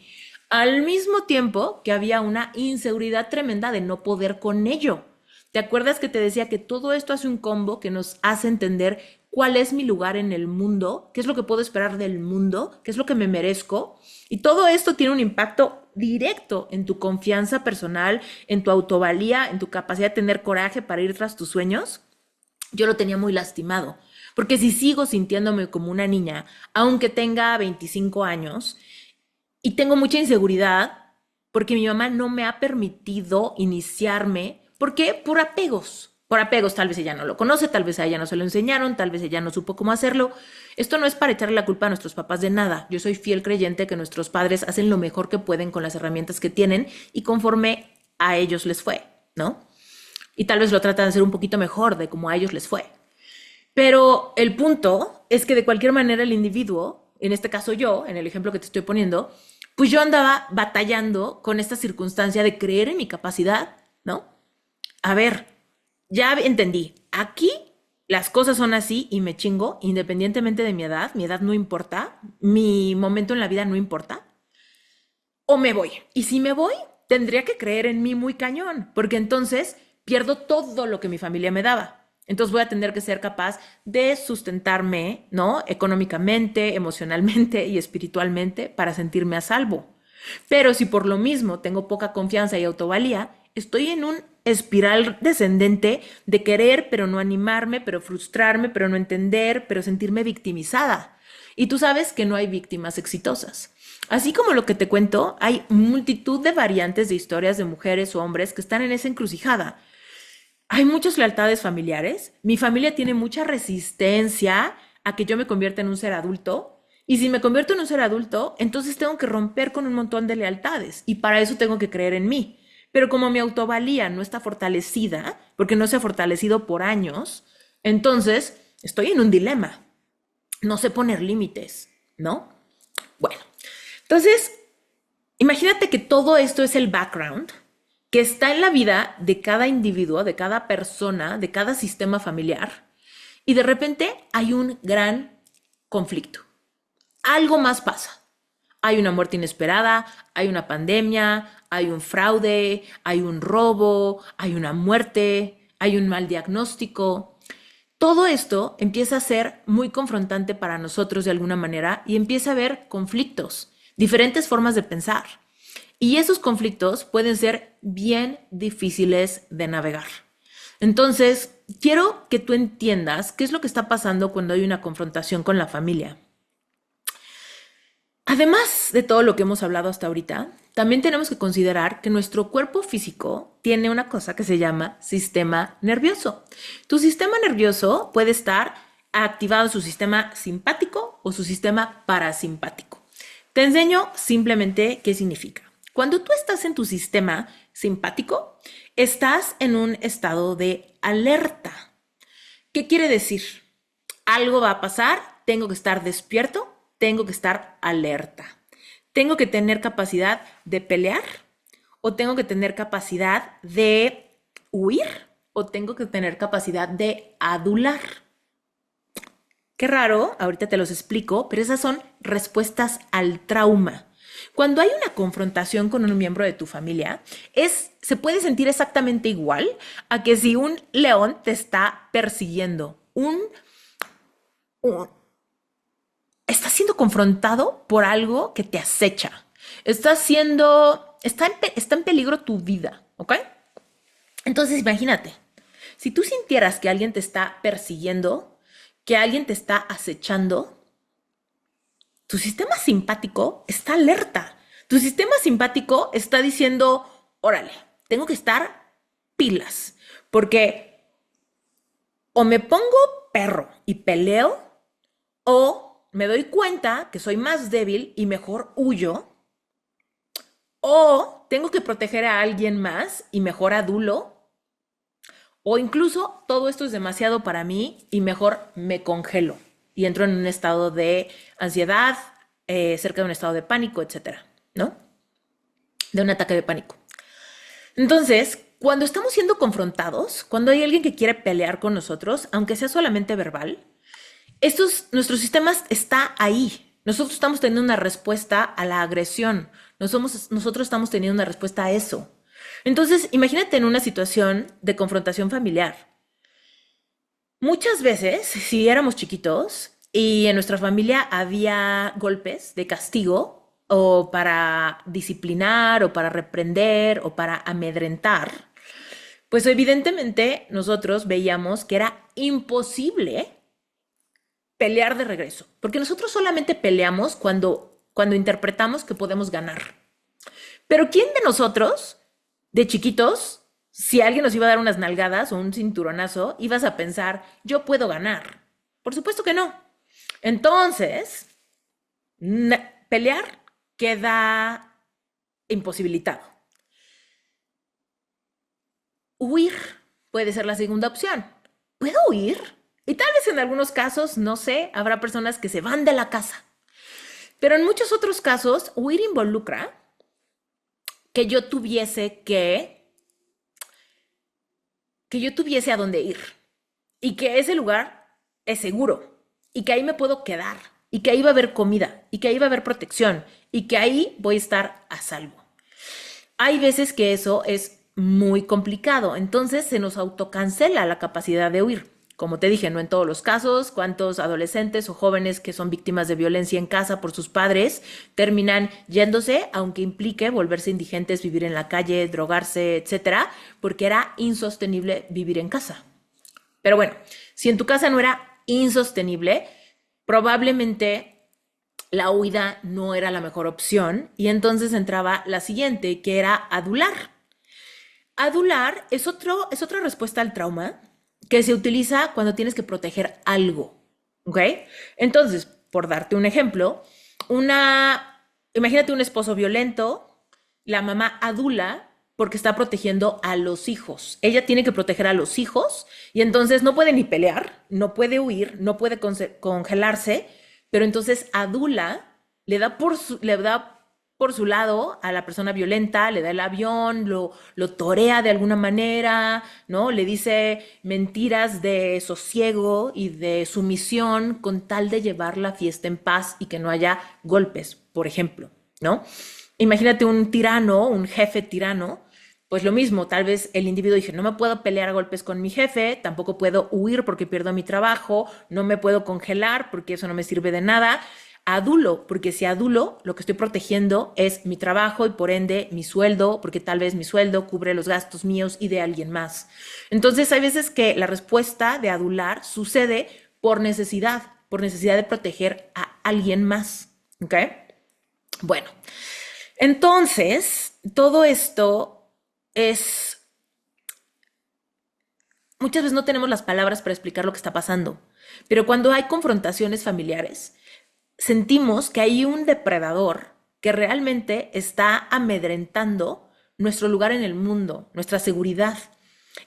Al mismo tiempo que había una inseguridad tremenda de no poder con ello. ¿Te acuerdas que te decía que todo esto hace un combo que nos hace entender cuál es mi lugar en el mundo, qué es lo que puedo esperar del mundo, qué es lo que me merezco? Y todo esto tiene un impacto directo en tu confianza personal, en tu autovalía, en tu capacidad de tener coraje para ir tras tus sueños. Yo lo tenía muy lastimado, porque si sigo sintiéndome como una niña, aunque tenga 25 años, y tengo mucha inseguridad, porque mi mamá no me ha permitido iniciarme, ¿por qué? Por apegos. Por apegos, tal vez ella no lo conoce, tal vez a ella no se lo enseñaron, tal vez ella no supo cómo hacerlo. Esto no es para echarle la culpa a nuestros papás de nada. Yo soy fiel creyente que nuestros padres hacen lo mejor que pueden con las herramientas que tienen y conforme a ellos les fue, ¿no? Y tal vez lo tratan de hacer un poquito mejor de como a ellos les fue. Pero el punto es que de cualquier manera el individuo, en este caso yo, en el ejemplo que te estoy poniendo, pues yo andaba batallando con esta circunstancia de creer en mi capacidad, ¿no? A ver, ya entendí, aquí las cosas son así y me chingo, independientemente de mi edad no importa, mi momento en la vida no importa, o me voy. Y si me voy, tendría que creer en mí muy cañón, porque entonces pierdo todo lo que mi familia me daba. Entonces voy a tener que ser capaz de sustentarme, ¿no? Económicamente, emocionalmente y espiritualmente para sentirme a salvo. Pero si por lo mismo tengo poca confianza y autovalía, estoy en un espiral descendente de querer, pero no animarme, pero frustrarme, pero no entender, pero sentirme victimizada. Y tú sabes que no hay víctimas exitosas. Así como lo que te cuento, hay multitud de variantes de historias de mujeres o hombres que están en esa encrucijada. Hay muchas lealtades familiares. Mi familia tiene mucha resistencia a que yo me convierta en un ser adulto. Y si me convierto en un ser adulto, entonces tengo que romper con un montón de lealtades. Y para eso tengo que creer en mí. Pero como mi autovalía no está fortalecida, porque no se ha fortalecido por años, entonces estoy en un dilema. No sé poner límites, ¿no? Bueno, entonces, imagínate que todo esto es el background que está en la vida de cada individuo, de cada persona, de cada sistema familiar, y de repente hay un gran conflicto. Algo más pasa. Hay una muerte inesperada, hay una pandemia, hay un fraude, hay un robo, hay una muerte, hay un mal diagnóstico. Todo esto empieza a ser muy confrontante para nosotros de alguna manera y empieza a haber conflictos, diferentes formas de pensar. Y esos conflictos pueden ser bien difíciles de navegar. Entonces, quiero que tú entiendas qué es lo que está pasando cuando hay una confrontación con la familia. Además de todo lo que hemos hablado hasta ahorita, también tenemos que considerar que nuestro cuerpo físico tiene una cosa que se llama sistema nervioso. Tu sistema nervioso puede estar activado en su sistema simpático o su sistema parasimpático. Te enseño simplemente qué significa. Cuando tú estás en tu sistema simpático, estás en un estado de alerta. ¿Qué quiere decir? Algo va a pasar, tengo que estar despierto, tengo que estar alerta. Tengo que tener capacidad de pelear o tengo que tener capacidad de huir o tengo que tener capacidad de adular. Qué raro, ahorita te los explico, pero esas son respuestas al trauma. Cuando hay una confrontación con un miembro de tu familia, se puede sentir exactamente igual a que si un león te está persiguiendo. Estás siendo confrontado por algo que te acecha. Está en peligro tu vida, ¿ok? Entonces imagínate, si tú sintieras que alguien te está persiguiendo, que alguien te está acechando, tu sistema simpático está alerta. Tu sistema simpático está diciendo, órale, tengo que estar pilas, porque o me pongo perro y peleo o me doy cuenta que soy más débil y mejor huyo, o tengo que proteger a alguien más y mejor adulo, o incluso todo esto es demasiado para mí y mejor me congelo y entro en un estado de ansiedad, cerca de un estado de pánico, etcétera, ¿no? De un ataque de pánico. Entonces, cuando estamos siendo confrontados, cuando hay alguien que quiere pelear con nosotros, aunque sea solamente verbal, nuestro sistema está ahí. Nosotros estamos teniendo una respuesta a la agresión. Nosotros estamos teniendo una respuesta a eso. Entonces, imagínate en una situación de confrontación familiar. Muchas veces, si éramos chiquitos y en nuestra familia había golpes de castigo o para disciplinar o para reprender o para amedrentar, pues evidentemente nosotros veíamos que era imposible pelear de regreso, porque nosotros solamente peleamos cuando interpretamos que podemos ganar. Pero ¿quién de nosotros, de chiquitos, si alguien nos iba a dar unas nalgadas o un cinturonazo, ibas a pensar, yo puedo ganar? Por supuesto que no. Entonces, pelear queda imposibilitado. Huir puede ser la segunda opción. ¿Puedo huir? Y tal vez en algunos casos, no sé, habrá personas que se van de la casa. Pero en muchos otros casos, huir involucra que yo tuviese a dónde ir y que ese lugar es seguro y que ahí me puedo quedar y que ahí va a haber comida y que ahí va a haber protección y que ahí voy a estar a salvo. Hay veces que eso es muy complicado, entonces se nos autocancela la capacidad de huir. Como te dije, no en todos los casos, cuántos adolescentes o jóvenes que son víctimas de violencia en casa por sus padres terminan yéndose, aunque implique volverse indigentes, vivir en la calle, drogarse, etcétera, porque era insostenible vivir en casa. Pero bueno, si en tu casa no era insostenible, probablemente la huida no era la mejor opción y entonces entraba la siguiente, que era adular. Adular es otra respuesta al trauma que se utiliza cuando tienes que proteger algo, ¿ok? Entonces, por darte un ejemplo, imagínate un esposo violento, la mamá adula porque está protegiendo a los hijos. Ella tiene que proteger a los hijos y entonces no puede ni pelear, no puede huir, no puede congelarse, pero entonces adula, le da por su lado a la persona violenta, le da el avión, lo torea de alguna manera, ¿no? Le dice mentiras de sosiego y de sumisión con tal de llevar la fiesta en paz y que no haya golpes, por ejemplo, ¿no? Imagínate un tirano, un jefe tirano, pues lo mismo, tal vez el individuo dice, no me puedo pelear a golpes con mi jefe, tampoco puedo huir porque pierdo mi trabajo, no me puedo congelar porque eso no me sirve de nada. Adulo, porque si adulo, lo que estoy protegiendo es mi trabajo y por ende mi sueldo, porque tal vez mi sueldo cubre los gastos míos y de alguien más. Entonces hay veces que la respuesta de adular sucede por necesidad de proteger a alguien más. ¿Ok? Bueno, entonces todo esto es... Muchas veces no tenemos las palabras para explicar lo que está pasando, pero cuando hay confrontaciones familiares, sentimos que hay un depredador que realmente está amedrentando nuestro lugar en el mundo, nuestra seguridad.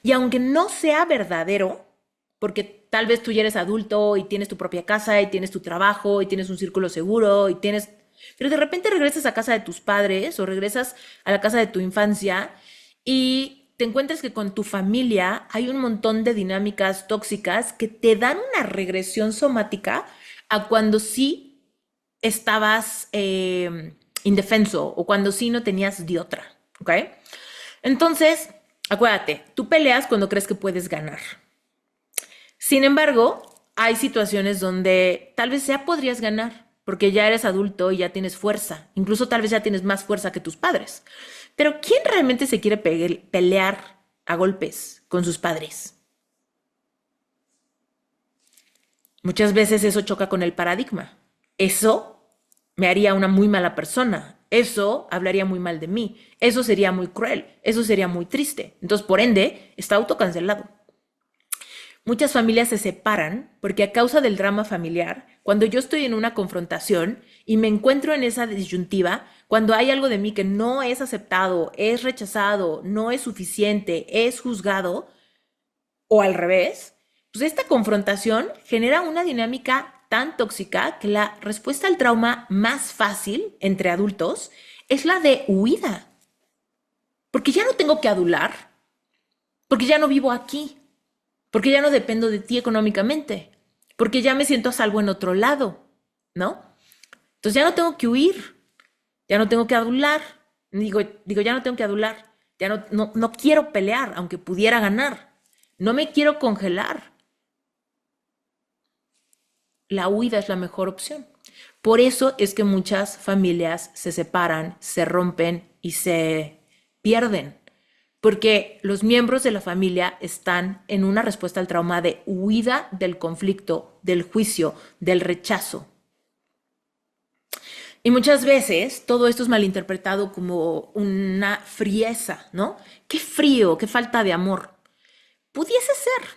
Y aunque no sea verdadero, porque tal vez tú ya eres adulto y tienes tu propia casa y tienes tu trabajo y tienes un círculo seguro y tienes... Pero de repente regresas a casa de tus padres o regresas a la casa de tu infancia y te encuentras que con tu familia hay un montón de dinámicas tóxicas que te dan una regresión somática a cuando sí estabas indefenso o cuando sí no tenías de otra, ¿ok? Entonces, acuérdate, tú peleas cuando crees que puedes ganar. Sin embargo, hay situaciones donde tal vez ya podrías ganar porque ya eres adulto y ya tienes fuerza. Incluso tal vez ya tienes más fuerza que tus padres. Pero ¿quién realmente se quiere pelear a golpes con sus padres? Muchas veces eso choca con el paradigma. Eso me haría una muy mala persona. Eso hablaría muy mal de mí. Eso sería muy cruel. Eso sería muy triste. Entonces, por ende, está autocancelado. Muchas familias se separan porque a causa del drama familiar, cuando yo estoy en una confrontación y me encuentro en esa disyuntiva, cuando hay algo de mí que no es aceptado, es rechazado, no es suficiente, es juzgado, o al revés, pues esta confrontación genera una dinámica tan tóxica que la respuesta al trauma más fácil entre adultos es la de huida. Porque ya no tengo que adular, porque ya no vivo aquí, porque ya no dependo de ti económicamente, porque ya me siento a salvo en otro lado, ¿no? Entonces ya no tengo que huir, ya no tengo que adular, ya no tengo que adular, ya no quiero pelear, aunque pudiera ganar, no me quiero congelar. La huida es la mejor opción. Por eso es que muchas familias se separan, se rompen y se pierden. Porque los miembros de la familia están en una respuesta al trauma de huida del conflicto, del juicio, del rechazo. Y muchas veces todo esto es malinterpretado como una frieza, ¿no? Qué frío, qué falta de amor. Pudiese ser.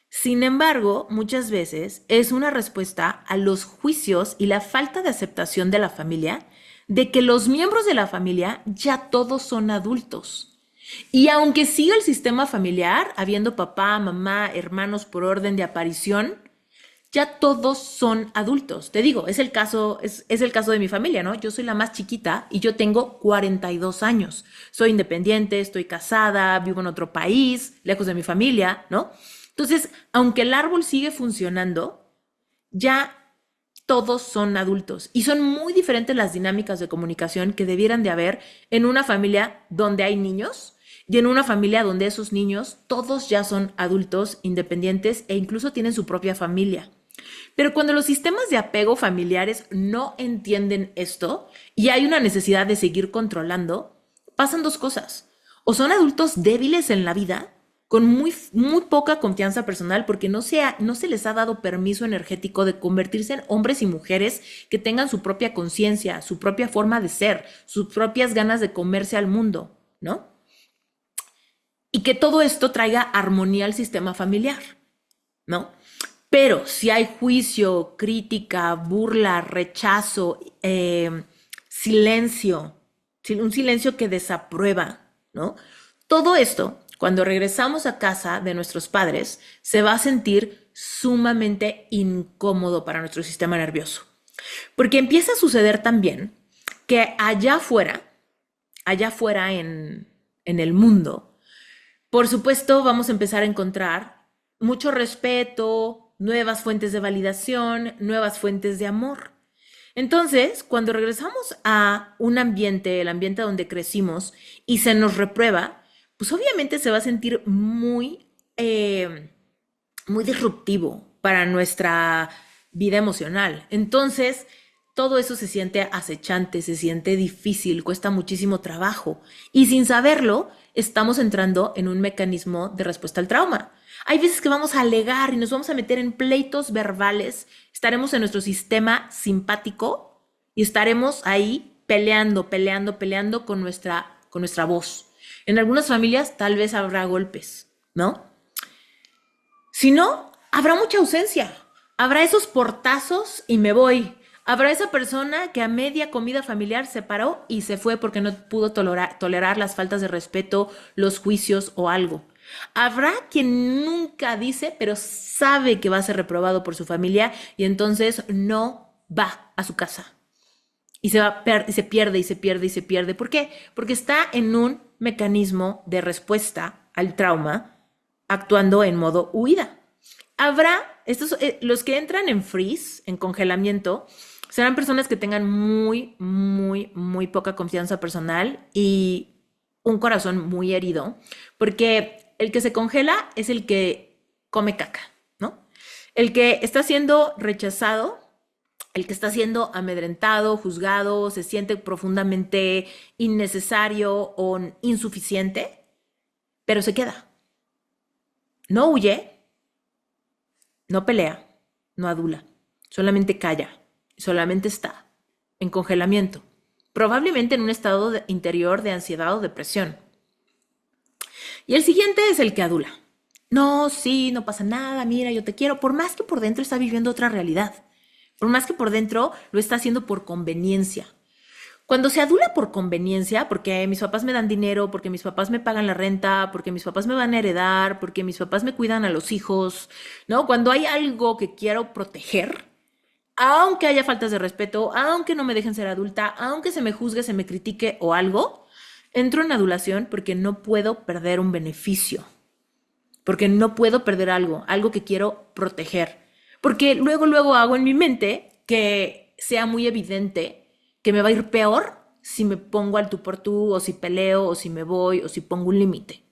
Sin embargo, muchas veces es una respuesta a los juicios y la falta de aceptación de la familia de que los miembros de la familia ya todos son adultos. Y aunque siga el sistema familiar, habiendo papá, mamá, hermanos por orden de aparición, ya todos son adultos. Te digo, es el caso de mi familia, ¿no? Yo soy la más chiquita y yo tengo 42 años. Soy independiente, estoy casada, vivo en otro país, lejos de mi familia, ¿no? Entonces, aunque el árbol sigue funcionando, ya todos son adultos y son muy diferentes las dinámicas de comunicación que debieran de haber en una familia donde hay niños y en una familia donde esos niños todos ya son adultos, independientes e incluso tienen su propia familia. Pero cuando los sistemas de apego familiares no entienden esto y hay una necesidad de seguir controlando, pasan dos cosas. O son adultos débiles en la vida, con muy poca confianza personal, porque no se les ha dado permiso energético de convertirse en hombres y mujeres que tengan su propia conciencia, su propia forma de ser, sus propias ganas de comerse al mundo, ¿no? Y que todo esto traiga armonía al sistema familiar, ¿no? Pero si hay juicio, crítica, burla, rechazo, silencio, un silencio que desaprueba, ¿no? Todo esto, cuando regresamos a casa de nuestros padres, se va a sentir sumamente incómodo para nuestro sistema nervioso. Porque empieza a suceder también que allá afuera en el mundo, por supuesto vamos a empezar a encontrar mucho respeto, nuevas fuentes de validación, nuevas fuentes de amor. Entonces, cuando regresamos a un ambiente, el ambiente donde crecimos, y se nos reprueba, pues obviamente se va a sentir muy disruptivo para nuestra vida emocional. Entonces, todo eso se siente acechante, se siente difícil, cuesta muchísimo trabajo. Y sin saberlo, estamos entrando en un mecanismo de respuesta al trauma. Hay veces que vamos a alegar y nos vamos a meter en pleitos verbales, estaremos en nuestro sistema simpático y estaremos ahí peleando con nuestra voz. En algunas familias tal vez habrá golpes, ¿no? Si no, habrá mucha ausencia. Habrá esos portazos y me voy. Habrá esa persona que a media comida familiar se paró y se fue porque no pudo tolerar las faltas de respeto, los juicios o algo. Habrá quien nunca dice, pero sabe que va a ser reprobado por su familia y entonces no va a su casa. Y se pierde. ¿Por qué? Porque está en un mecanismo de respuesta al trauma, actuando en modo huida. Habrá los que entran en freeze, en congelamiento, serán personas que tengan muy poca confianza personal y un corazón muy herido, porque el que se congela es el que come caca, ¿no? El que está siendo rechazado, el que está siendo amedrentado, juzgado, se siente profundamente innecesario o insuficiente, pero se queda. No huye, no pelea, no adula, solamente calla, solamente está en congelamiento, probablemente en un estado interior de ansiedad o depresión. Y el siguiente es el que adula. No, sí, no pasa nada, mira, yo te quiero, por más que por dentro está viviendo otra realidad. Por más que por dentro lo está haciendo por conveniencia. Cuando se adula por conveniencia, porque mis papás me dan dinero, porque mis papás me pagan la renta, porque mis papás me van a heredar, porque mis papás me cuidan a los hijos, ¿no? Cuando hay algo que quiero proteger, aunque haya faltas de respeto, aunque no me dejen ser adulta, aunque se me juzgue, se me critique o algo, entro en adulación porque no puedo perder un beneficio, porque no puedo perder algo que quiero proteger, porque luego hago en mi mente que sea muy evidente que me va a ir peor si me pongo al tú por tú, o si peleo, o si me voy, o si pongo un límite.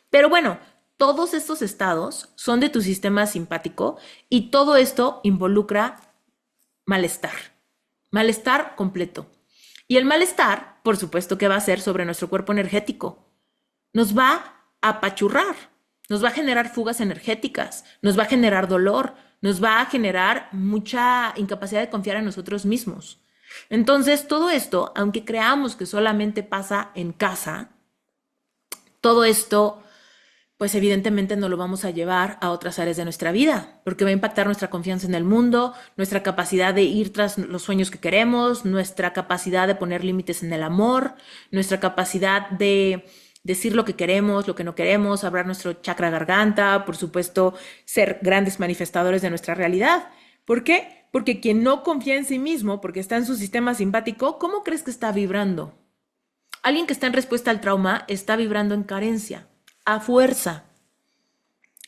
Pero bueno, todos estos estados son de tu sistema simpático y todo esto involucra malestar, malestar completo. Y el malestar, por supuesto que va a ser sobre nuestro cuerpo energético. Nos va a apachurrar, nos va a generar fugas energéticas, nos va a generar dolor, nos va a generar mucha incapacidad de confiar en nosotros mismos. Entonces, todo esto, aunque creamos que solamente pasa en casa, todo esto, pues evidentemente no lo vamos a llevar a otras áreas de nuestra vida, porque va a impactar nuestra confianza en el mundo, nuestra capacidad de ir tras los sueños que queremos, nuestra capacidad de poner límites en el amor, nuestra capacidad de decir lo que queremos, lo que no queremos, abrir nuestro chakra garganta, por supuesto, ser grandes manifestadores de nuestra realidad. ¿Por qué? Porque quien no confía en sí mismo, porque está en su sistema simpático, ¿cómo crees que está vibrando? Alguien que está en respuesta al trauma está vibrando en carencia, a fuerza,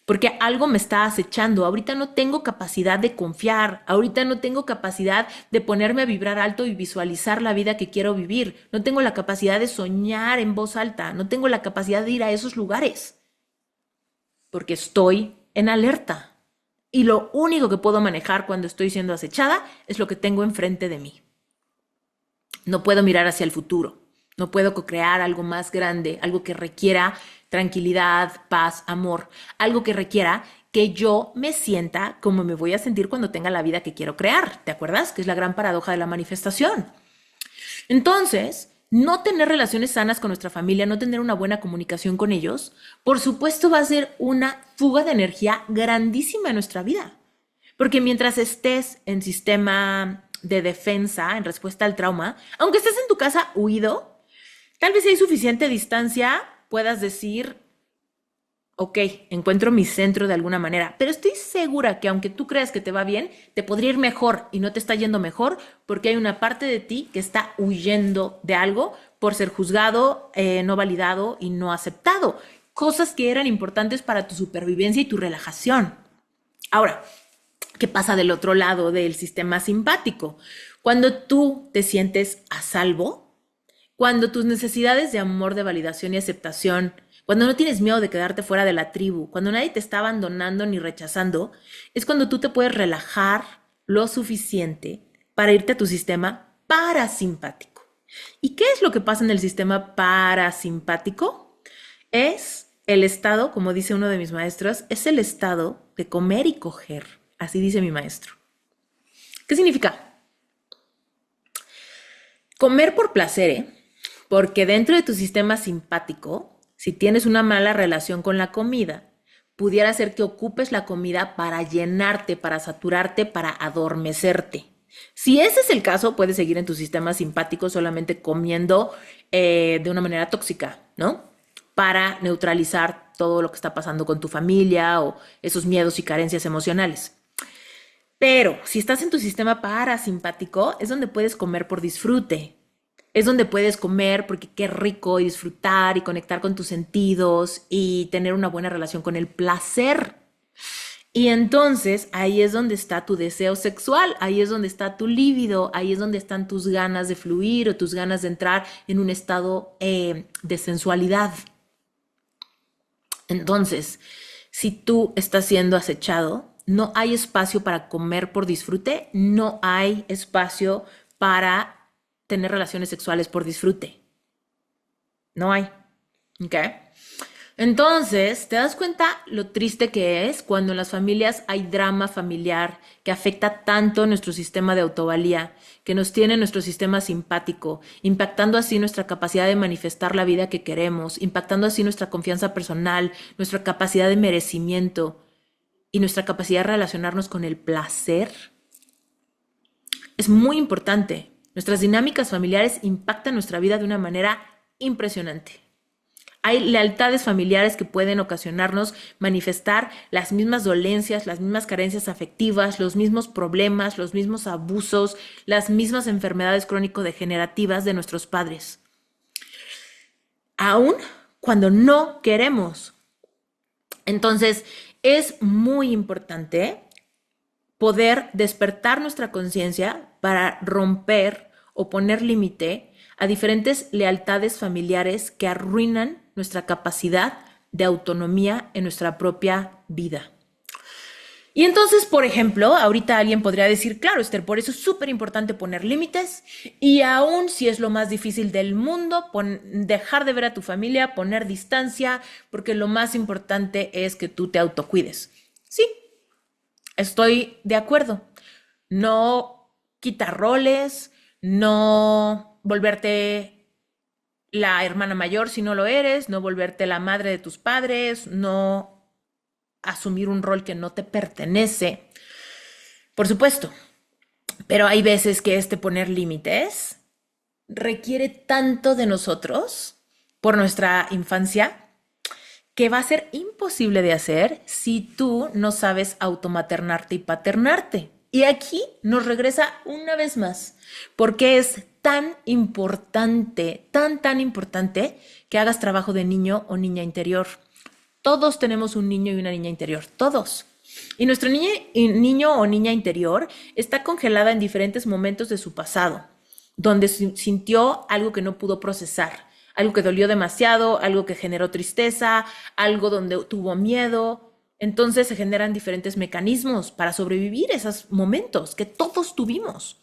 porque algo me está acechando. Ahorita no tengo capacidad de confiar, ahorita no tengo capacidad de ponerme a vibrar alto y visualizar la vida que quiero vivir, no tengo la capacidad de soñar en voz alta, no tengo la capacidad de ir a esos lugares, porque estoy en alerta. Y lo único que puedo manejar cuando estoy siendo acechada es lo que tengo enfrente de mí. No puedo mirar hacia el futuro, no puedo co-crear algo más grande, algo que requiera tranquilidad, paz, amor, algo que requiera que yo me sienta como me voy a sentir cuando tenga la vida que quiero crear. ¿Te acuerdas? Que es la gran paradoja de la manifestación. Entonces, no tener relaciones sanas con nuestra familia, no tener una buena comunicación con ellos, por supuesto va a ser una fuga de energía grandísima en nuestra vida. Porque mientras estés en sistema de defensa, en respuesta al trauma, aunque estés en tu casa huido, tal vez si hay suficiente distancia, puedas decir, ok, encuentro mi centro de alguna manera, pero estoy segura que aunque tú creas que te va bien, te podría ir mejor y no te está yendo mejor porque hay una parte de ti que está huyendo de algo por ser juzgado, no validado y no aceptado. Cosas que eran importantes para tu supervivencia y tu relajación. Ahora, ¿qué pasa del otro lado del sistema simpático? Cuando tú te sientes a salvo, cuando tus necesidades de amor, de validación y aceptación, cuando no tienes miedo de quedarte fuera de la tribu, cuando nadie te está abandonando ni rechazando, es cuando tú te puedes relajar lo suficiente para irte a tu sistema parasimpático. ¿Y qué es lo que pasa en el sistema parasimpático? Es el estado, como dice uno de mis maestros, es el estado de comer y coger. Así dice mi maestro. ¿Qué significa? Comer por placer, ¿eh? Porque dentro de tu sistema simpático, si tienes una mala relación con la comida, pudiera ser que ocupes la comida para llenarte, para saturarte, para adormecerte. Si ese es el caso, puedes seguir en tu sistema simpático solamente comiendo de una manera tóxica, ¿no? Para neutralizar todo lo que está pasando con tu familia o esos miedos y carencias emocionales. Pero si estás en tu sistema parasimpático, es donde puedes comer por disfrute. Es donde puedes comer porque qué rico y disfrutar y conectar con tus sentidos y tener una buena relación con el placer. Y entonces ahí es donde está tu deseo sexual, ahí es donde está tu líbido, ahí es donde están tus ganas de fluir o tus ganas de entrar en un estado de sensualidad. Entonces, si tú estás siendo acechado, no hay espacio para comer por disfrute, no hay espacio para tener relaciones sexuales por disfrute. No hay. ¿Ok? Entonces, ¿te das cuenta lo triste que es cuando en las familias hay drama familiar que afecta tanto nuestro sistema de autovalía, que nos tiene nuestro sistema simpático, impactando así nuestra capacidad de manifestar la vida que queremos, impactando así nuestra confianza personal, nuestra capacidad de merecimiento y nuestra capacidad de relacionarnos con el placer? Es muy importante. Nuestras dinámicas familiares impactan nuestra vida de una manera impresionante. Hay lealtades familiares que pueden ocasionarnos manifestar las mismas dolencias, las mismas carencias afectivas, los mismos problemas, los mismos abusos, las mismas enfermedades crónico-degenerativas de nuestros padres. Aún cuando no queremos. Entonces, es muy importante poder despertar nuestra conciencia para romper o poner límite a diferentes lealtades familiares que arruinan nuestra capacidad de autonomía en nuestra propia vida. Y entonces, por ejemplo, ahorita alguien podría decir, claro, Esther, por eso es súper importante poner límites y aún si es lo más difícil del mundo, dejar de ver a tu familia, poner distancia, porque lo más importante es que tú te autocuides. Sí, estoy de acuerdo. No quitar roles, no volverte la hermana mayor si no lo eres, no volverte la madre de tus padres, no asumir un rol que no te pertenece. Por supuesto, pero hay veces que poner límites requiere tanto de nosotros por nuestra infancia que va a ser imposible de hacer si tú no sabes automaternarte y paternarte. Y aquí nos regresa una vez más, porque es tan importante, tan importante que hagas trabajo de niño o niña interior. Todos tenemos un niño y una niña interior, todos. Y nuestro niño o niña interior está congelada en diferentes momentos de su pasado, donde sintió algo que no pudo procesar, algo que dolió demasiado, algo que generó tristeza, algo donde tuvo miedo. Entonces se generan diferentes mecanismos para sobrevivir esos momentos que todos tuvimos.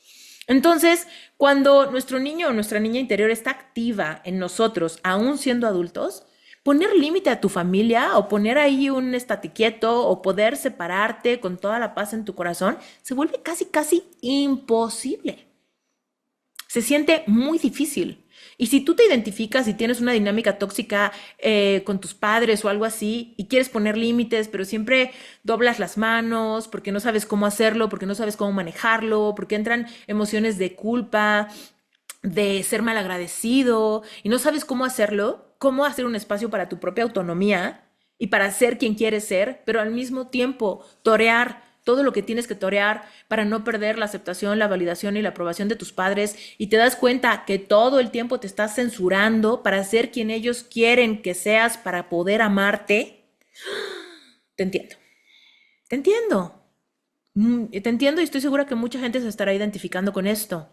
Entonces, cuando nuestro niño o nuestra niña interior está activa en nosotros, aún siendo adultos, poner límite a tu familia o poner ahí un estate quieto o poder separarte con toda la paz en tu corazón se vuelve casi imposible. Se siente muy difícil. Y si tú te identificas y tienes una dinámica tóxica con tus padres o algo así y quieres poner límites, pero siempre doblas las manos porque no sabes cómo hacerlo, porque no sabes cómo manejarlo, porque entran emociones de culpa, de ser malagradecido y no sabes cómo hacerlo, cómo hacer un espacio para tu propia autonomía y para ser quien quieres ser, pero al mismo tiempo torear todo lo que tienes que torear para no perder la aceptación, la validación y la aprobación de tus padres y te das cuenta que todo el tiempo te estás censurando para ser quien ellos quieren que seas para poder amarte. Te entiendo. Te entiendo. Te entiendo y estoy segura que mucha gente se estará identificando con esto.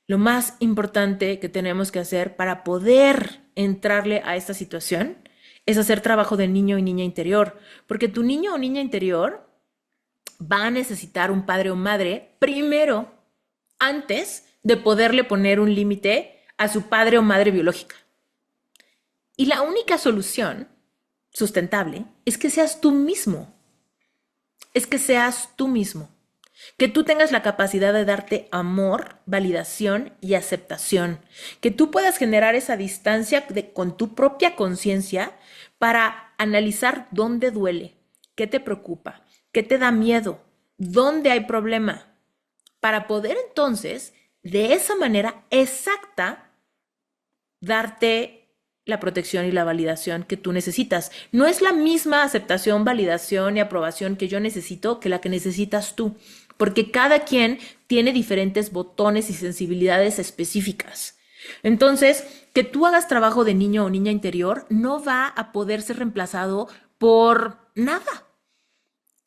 Lo más importante que tenemos que hacer para poder entrarle a esta situación es hacer trabajo de niño y niña interior, porque tu niño o niña interior va a necesitar un padre o madre primero, antes de poderle poner un límite a su padre o madre biológica. Y la única solución sustentable es que seas tú mismo. Es que seas tú mismo. Que tú tengas la capacidad de darte amor, validación y aceptación. Que tú puedas generar esa distancia con tu propia conciencia para analizar dónde duele, qué te preocupa, qué te da miedo, dónde hay problema. Para poder entonces, de esa manera exacta, darte la protección y la validación que tú necesitas. No es la misma aceptación, validación y aprobación que yo necesito que la que necesitas tú, porque cada quien tiene diferentes botones y sensibilidades específicas. Entonces, que tú hagas trabajo de niño o niña interior no va a poder ser reemplazado por nada,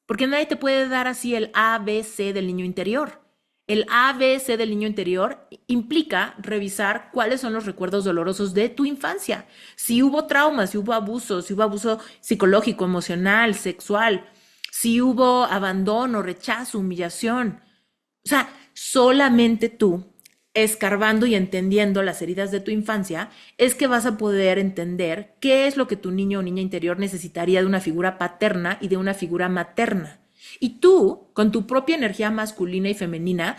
porque nadie te puede dar así el ABC del niño interior. El ABC del niño interior implica revisar cuáles son los recuerdos dolorosos de tu infancia. Si hubo traumas, si hubo abuso psicológico, emocional, sexual, si hubo abandono, rechazo, humillación. O sea, solamente tú, escarbando y entendiendo las heridas de tu infancia, es que vas a poder entender qué es lo que tu niño o niña interior necesitaría de una figura paterna y de una figura materna. Y tú, con tu propia energía masculina y femenina,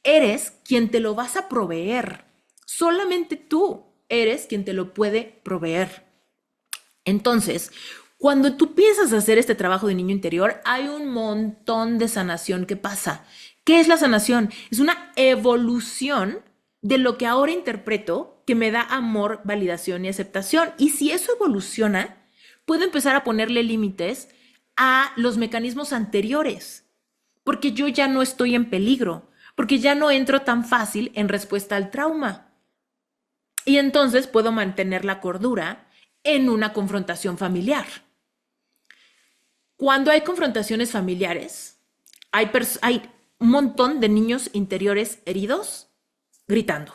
eres quien te lo vas a proveer. Solamente tú eres quien te lo puede proveer. Entonces, cuando tú piensas hacer este trabajo de niño interior, hay un montón de sanación que pasa, ¿Qué es la sanación? Es una evolución de lo que ahora interpreto que me da amor, validación y aceptación. Y si eso evoluciona, puedo empezar a ponerle límites a los mecanismos anteriores, porque yo ya no estoy en peligro, porque ya no entro tan fácil en respuesta al trauma. Y entonces puedo mantener la cordura en una confrontación familiar. Cuando hay confrontaciones familiares, hay un montón de niños interiores heridos gritando.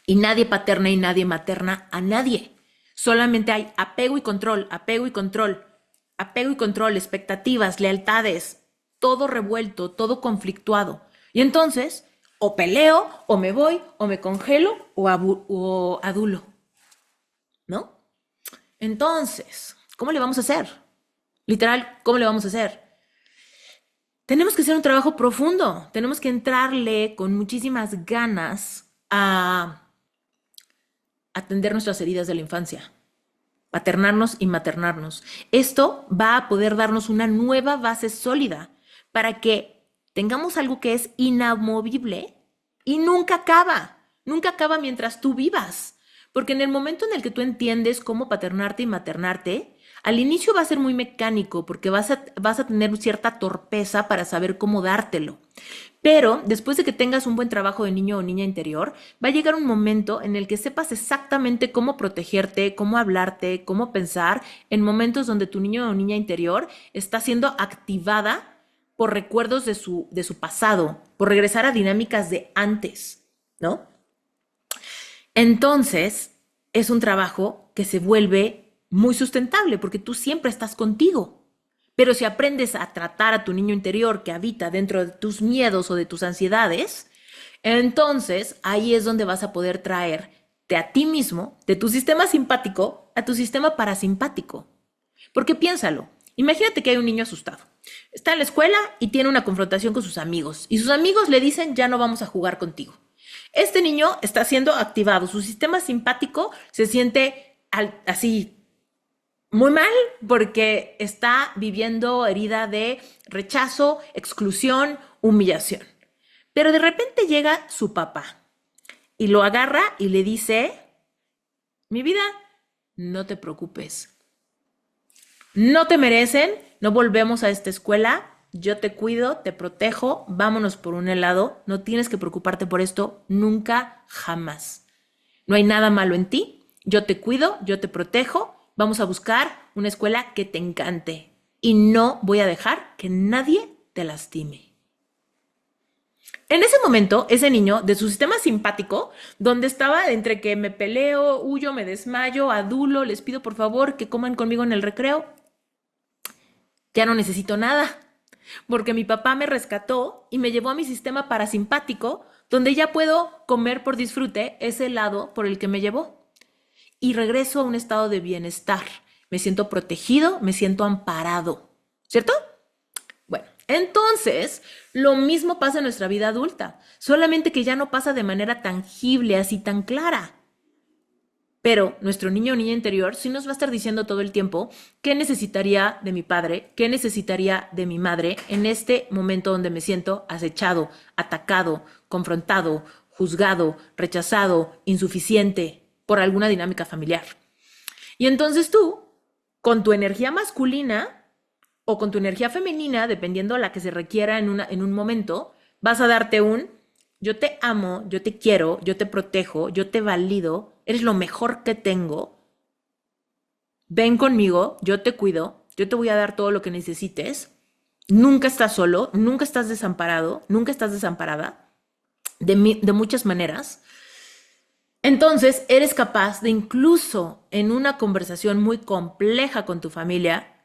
Y nadie paterna y nadie materna a nadie. Solamente hay apego y control, apego y control, apego y control, expectativas, lealtades, todo revuelto, todo conflictuado. Y entonces, o peleo, o me voy, o me congelo, o adulo. ¿No? Entonces, ¿cómo le vamos a hacer? Literal, ¿cómo le vamos a hacer? Tenemos que hacer un trabajo profundo. Tenemos que entrarle con muchísimas ganas a atender nuestras heridas de la infancia, paternarnos y maternarnos. Esto va a poder darnos una nueva base sólida para que tengamos algo que es inamovible y nunca acaba mientras tú vivas. Porque en el momento en el que tú entiendes cómo paternarte y maternarte, al inicio va a ser muy mecánico porque vas a tener cierta torpeza para saber cómo dártelo. Pero después de que tengas un buen trabajo de niño o niña interior, va a llegar un momento en el que sepas exactamente cómo protegerte, cómo hablarte, cómo pensar en momentos donde tu niño o niña interior está siendo activada por recuerdos de su pasado, por regresar a dinámicas de antes, ¿no? Entonces, es un trabajo que se vuelve muy sustentable porque tú siempre estás contigo. Pero si aprendes a tratar a tu niño interior que habita dentro de tus miedos o de tus ansiedades, entonces ahí es donde vas a poder traerte a ti mismo, de tu sistema simpático a tu sistema parasimpático. Porque piénsalo, imagínate que hay un niño asustado. Está en la escuela y tiene una confrontación con sus amigos. Y sus amigos le dicen, ya no vamos a jugar contigo. Este niño está siendo activado. Su sistema simpático se siente así muy mal porque está viviendo herida de rechazo, exclusión, humillación. Pero de repente llega su papá y lo agarra y le dice, mi vida, no te preocupes. No te merecen, no volvemos a esta escuela, yo te cuido, te protejo, vámonos por un helado, no tienes que preocuparte por esto nunca, jamás. No hay nada malo en ti, yo te cuido, yo te protejo, vamos a buscar una escuela que te encante y no voy a dejar que nadie te lastime. En ese momento, ese niño de su sistema simpático, donde estaba entre que me peleo, huyo, me desmayo, adulo, les pido por favor que coman conmigo en el recreo, ya no necesito nada, porque mi papá me rescató y me llevó a mi sistema parasimpático, donde ya puedo comer por disfrute ese helado por el que me llevó. Y regreso a un estado de bienestar. Me siento protegido, me siento amparado. ¿Cierto? Bueno, entonces, lo mismo pasa en nuestra vida adulta, solamente que ya no pasa de manera tangible, así tan clara. Pero nuestro niño o niña interior sí nos va a estar diciendo todo el tiempo qué necesitaría de mi padre, qué necesitaría de mi madre en este momento donde me siento acechado, atacado, confrontado, juzgado, rechazado, insuficiente por alguna dinámica familiar. Y entonces tú, con tu energía masculina o con tu energía femenina, dependiendo a la que se requiera en un momento, vas a darte un yo te amo, yo te quiero, yo te protejo, yo te valido, eres lo mejor que tengo. Ven conmigo, yo te cuido, yo te voy a dar todo lo que necesites. Nunca estás solo, nunca estás desamparado, nunca estás desamparada, de muchas maneras. Entonces, eres capaz de incluso en una conversación muy compleja con tu familia,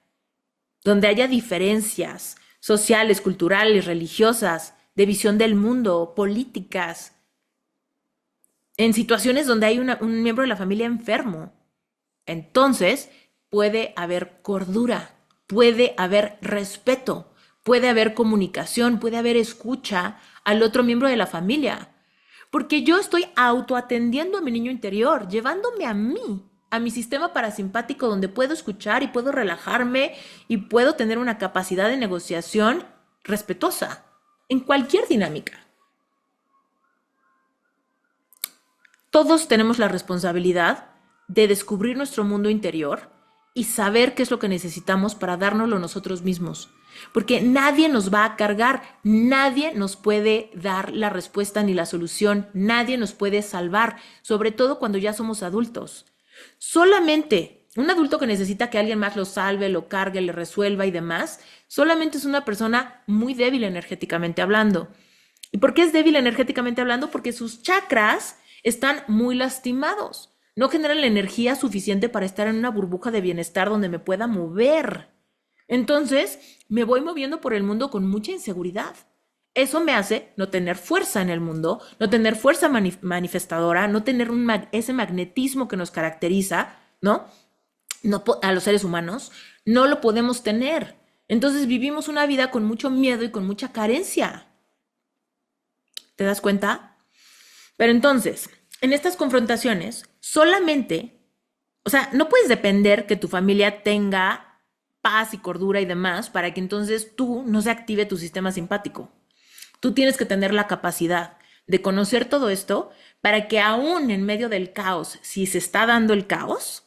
donde haya diferencias sociales, culturales, religiosas, de visión del mundo, políticas, en situaciones donde hay un miembro de la familia enfermo. Entonces, puede haber cordura, puede haber respeto, puede haber comunicación, puede haber escucha al otro miembro de la familia. Porque yo estoy autoatendiendo a mi niño interior, llevándome a mí, a mi sistema parasimpático donde puedo escuchar y puedo relajarme y puedo tener una capacidad de negociación respetuosa en cualquier dinámica. Todos tenemos la responsabilidad de descubrir nuestro mundo interior y saber qué es lo que necesitamos para dárnoslo nosotros mismos. Porque nadie nos va a cargar, nadie nos puede dar la respuesta ni la solución, nadie nos puede salvar, sobre todo cuando ya somos adultos. Solamente un adulto que necesita que alguien más lo salve, lo cargue, le resuelva y demás, solamente es una persona muy débil energéticamente hablando. ¿Y por qué es débil energéticamente hablando? Porque sus chakras están muy lastimados. No generan la energía suficiente para estar en una burbuja de bienestar donde me pueda mover. Entonces, me voy moviendo por el mundo con mucha inseguridad. Eso me hace no tener fuerza en el mundo, no tener fuerza manifestadora, no tener ese magnetismo que nos caracteriza, ¿no? A los seres humanos, no lo podemos tener. Entonces vivimos una vida con mucho miedo y con mucha carencia. ¿Te das cuenta? Pero entonces, en estas confrontaciones, solamente, o sea, no puedes depender que tu familia tenga paz y cordura y demás para que entonces tú no se active tu sistema simpático. Tú tienes que tener la capacidad de conocer todo esto para que aún en medio del caos, si se está dando el caos,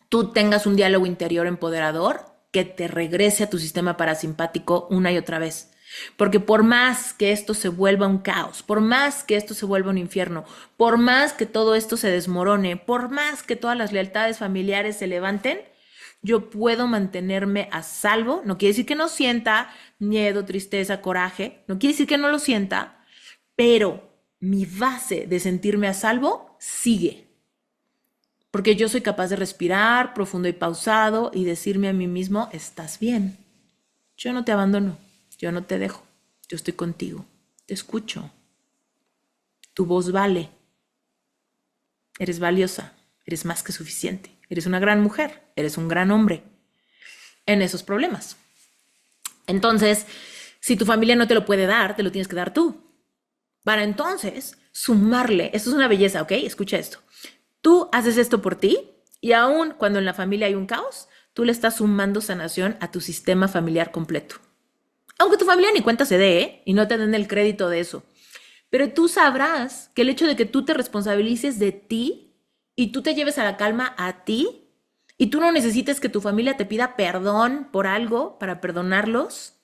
tú tengas un diálogo interior empoderador que te regrese a tu sistema parasimpático una y otra vez. Porque por más que esto se vuelva un caos, por más que esto se vuelva un infierno, por más que todo esto se desmorone, por más que todas las lealtades familiares se levanten, yo puedo mantenerme a salvo. No quiere decir que no sienta miedo, tristeza, coraje, no quiere decir que no lo sienta, pero mi base de sentirme a salvo sigue. Porque yo soy capaz de respirar profundo y pausado y decirme a mí mismo, estás bien, yo no te abandono. Yo no te dejo, yo estoy contigo, te escucho. Tu voz vale, eres valiosa, eres más que suficiente, eres una gran mujer, eres un gran hombre en esos problemas. Entonces, si tu familia no te lo puede dar, te lo tienes que dar tú. Para entonces sumarle, esto es una belleza, ¿ok? Escucha esto. Tú haces esto por ti y aún cuando en la familia hay un caos, tú le estás sumando sanación a tu sistema familiar completo. Aunque tu familia ni cuenta se dé, ¿eh? Y no te den el crédito de eso. Pero tú sabrás que el hecho de que tú te responsabilices de ti y tú te lleves a la calma a ti y tú no necesites que tu familia te pida perdón por algo para perdonarlos,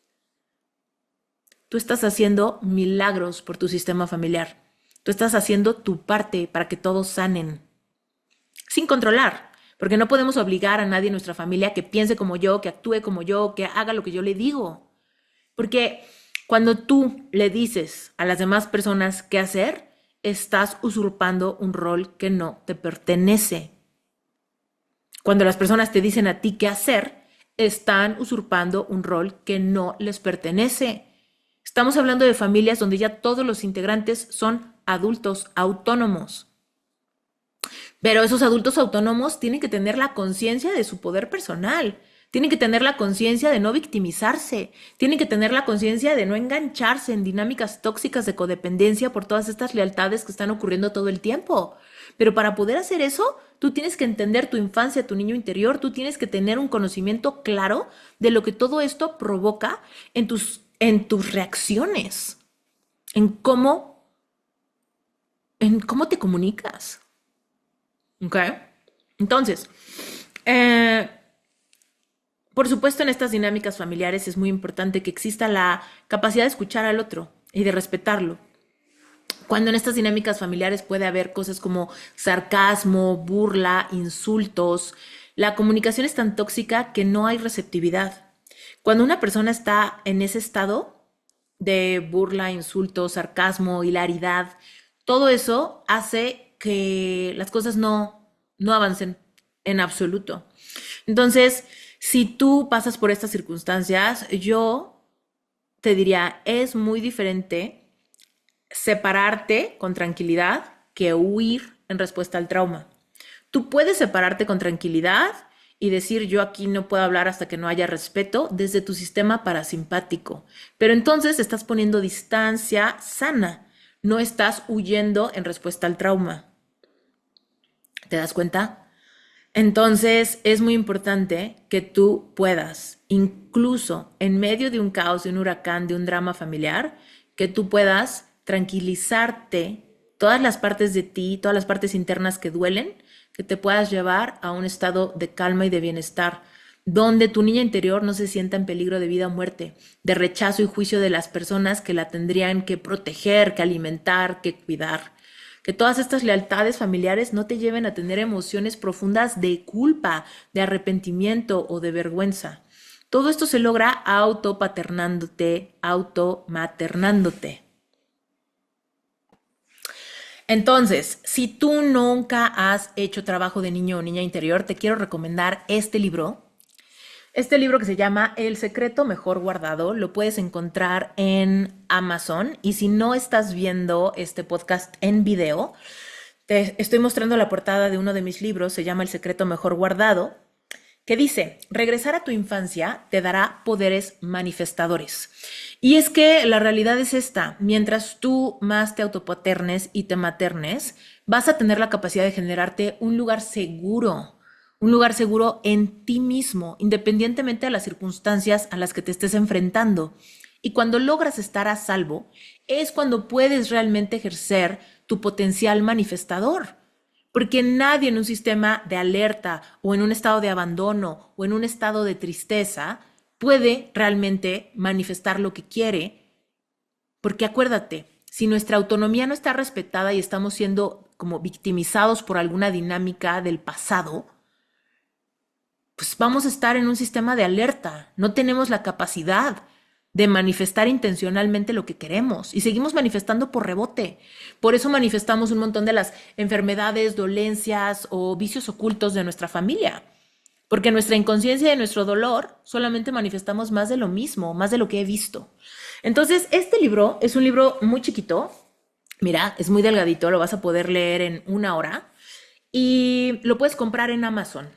tú estás haciendo milagros por tu sistema familiar. Tú estás haciendo tu parte para que todos sanen. Sin controlar, porque no podemos obligar a nadie en nuestra familia que piense como yo, que actúe como yo, que haga lo que yo le digo. Porque cuando tú le dices a las demás personas qué hacer, estás usurpando un rol que no te pertenece. Cuando las personas te dicen a ti qué hacer, están usurpando un rol que no les pertenece. Estamos hablando de familias donde ya todos los integrantes son adultos autónomos. Pero esos adultos autónomos tienen que tener la conciencia de su poder personal. Tienen que tener la conciencia de no victimizarse, tienen que tener la conciencia de no engancharse en dinámicas tóxicas de codependencia por todas estas lealtades que están ocurriendo todo el tiempo. Pero para poder hacer eso, tú tienes que entender tu infancia, tu niño interior, tú tienes que tener un conocimiento claro de lo que todo esto provoca en tus reacciones, en cómo te comunicas. ¿Ok? Entonces, por supuesto, en estas dinámicas familiares es muy importante que exista la capacidad de escuchar al otro y de respetarlo. Cuando en estas dinámicas familiares puede haber cosas como sarcasmo, burla, insultos, la comunicación es tan tóxica que no hay receptividad. Cuando una persona está en ese estado de burla, insulto, sarcasmo, hilaridad, todo eso hace que las cosas no avancen en absoluto. Entonces, si tú pasas por estas circunstancias, yo te diría, es muy diferente separarte con tranquilidad que huir en respuesta al trauma. Tú puedes separarte con tranquilidad y decir, yo aquí no puedo hablar hasta que no haya respeto desde tu sistema parasimpático. Pero entonces estás poniendo distancia sana, no estás huyendo en respuesta al trauma. ¿Te das cuenta? Entonces es muy importante que tú puedas, incluso en medio de un caos, de un huracán, de un drama familiar, que tú puedas tranquilizarte todas las partes de ti, todas las partes internas que duelen, que te puedas llevar a un estado de calma y de bienestar, donde tu niña interior no se sienta en peligro de vida o muerte, de rechazo y juicio de las personas que la tendrían que proteger, que alimentar, que cuidar. Que todas estas lealtades familiares no te lleven a tener emociones profundas de culpa, de arrepentimiento o de vergüenza. Todo esto se logra autopaternándote, automaternándote. Entonces, si tú nunca has hecho trabajo de niño o niña interior, te quiero recomendar este libro. Este libro que se llama El secreto mejor guardado, lo puedes encontrar en Amazon. Y si no estás viendo este podcast en video, te estoy mostrando la portada de uno de mis libros, se llama El secreto mejor guardado, que dice, regresar a tu infancia te dará poderes manifestadores. Y es que la realidad es esta, mientras tú más te autopaternes y te maternes, vas a tener la capacidad de generarte un lugar seguro en ti mismo, independientemente de las circunstancias a las que te estés enfrentando. Y cuando logras estar a salvo, es cuando puedes realmente ejercer tu potencial manifestador. Porque nadie en un sistema de alerta o en un estado de abandono o en un estado de tristeza puede realmente manifestar lo que quiere. Porque acuérdate, si nuestra autonomía no está respetada y estamos siendo como victimizados por alguna dinámica del pasado, pues vamos a estar en un sistema de alerta. No tenemos la capacidad de manifestar intencionalmente lo que queremos y seguimos manifestando por rebote. Por eso manifestamos un montón de las enfermedades, dolencias o vicios ocultos de nuestra familia. Porque en nuestra inconsciencia y nuestro dolor solamente manifestamos más de lo mismo, más de lo que he visto. Entonces, este libro es un libro muy chiquito. Mira, es muy delgadito, lo vas a poder leer en 1 hora y lo puedes comprar en Amazon.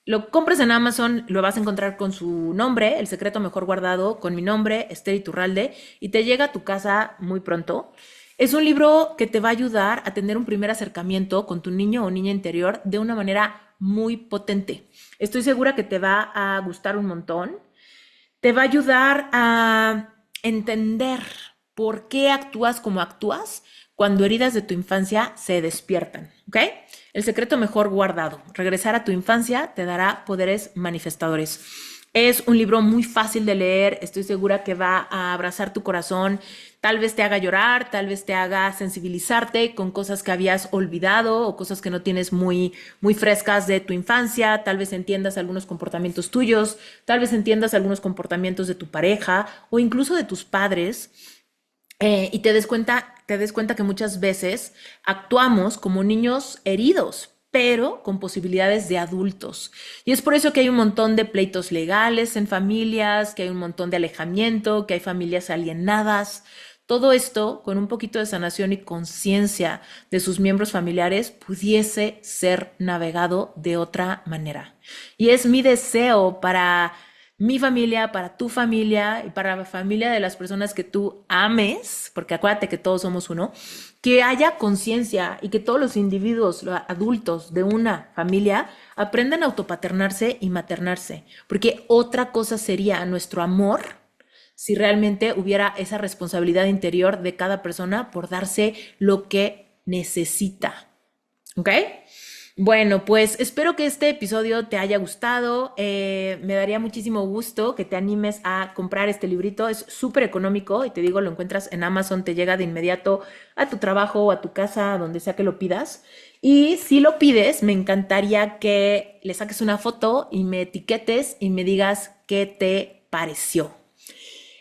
Lo compras en Amazon, lo vas a encontrar con su nombre, El secreto mejor guardado, con mi nombre, Esther Iturralde, y te llega a tu casa muy pronto. Es un libro que te va a ayudar a tener un primer acercamiento con tu niño o niña interior de una manera muy potente. Estoy segura que te va a gustar un montón. Te va a ayudar a entender por qué actúas como actúas cuando heridas de tu infancia se despiertan, ¿ok? El secreto mejor guardado. Regresar a tu infancia te dará poderes manifestadores. Es un libro muy fácil de leer, estoy segura que va a abrazar tu corazón, tal vez te haga llorar, tal vez te haga sensibilizarte con cosas que habías olvidado o cosas que no tienes muy frescas de tu infancia, tal vez entiendas algunos comportamientos tuyos, tal vez entiendas algunos comportamientos de tu pareja o incluso de tus padres. Y te des cuenta que muchas veces actuamos como niños heridos, pero con posibilidades de adultos. Y es por eso que hay un montón de pleitos legales en familias, que hay un montón de alejamiento, que hay familias alienadas. Todo esto, con un poquito de sanación y conciencia de sus miembros familiares, pudiese ser navegado de otra manera. Y es mi deseo para mi familia, para tu familia y para la familia de las personas que tú ames, porque acuérdate que todos somos uno, que haya conciencia y que todos los individuos, los adultos de una familia, aprendan a autopaternarse y maternarse, porque otra cosa sería nuestro amor si realmente hubiera esa responsabilidad interior de cada persona por darse lo que necesita. ¿Ok? Bueno, pues espero que este episodio te haya gustado. Me daría muchísimo gusto que te animes a comprar este librito. Es súper económico y te digo, lo encuentras en Amazon, te llega de inmediato a tu trabajo o a tu casa, a donde sea que lo pidas. Y si lo pides, me encantaría que le saques una foto y me etiquetes y me digas qué te pareció.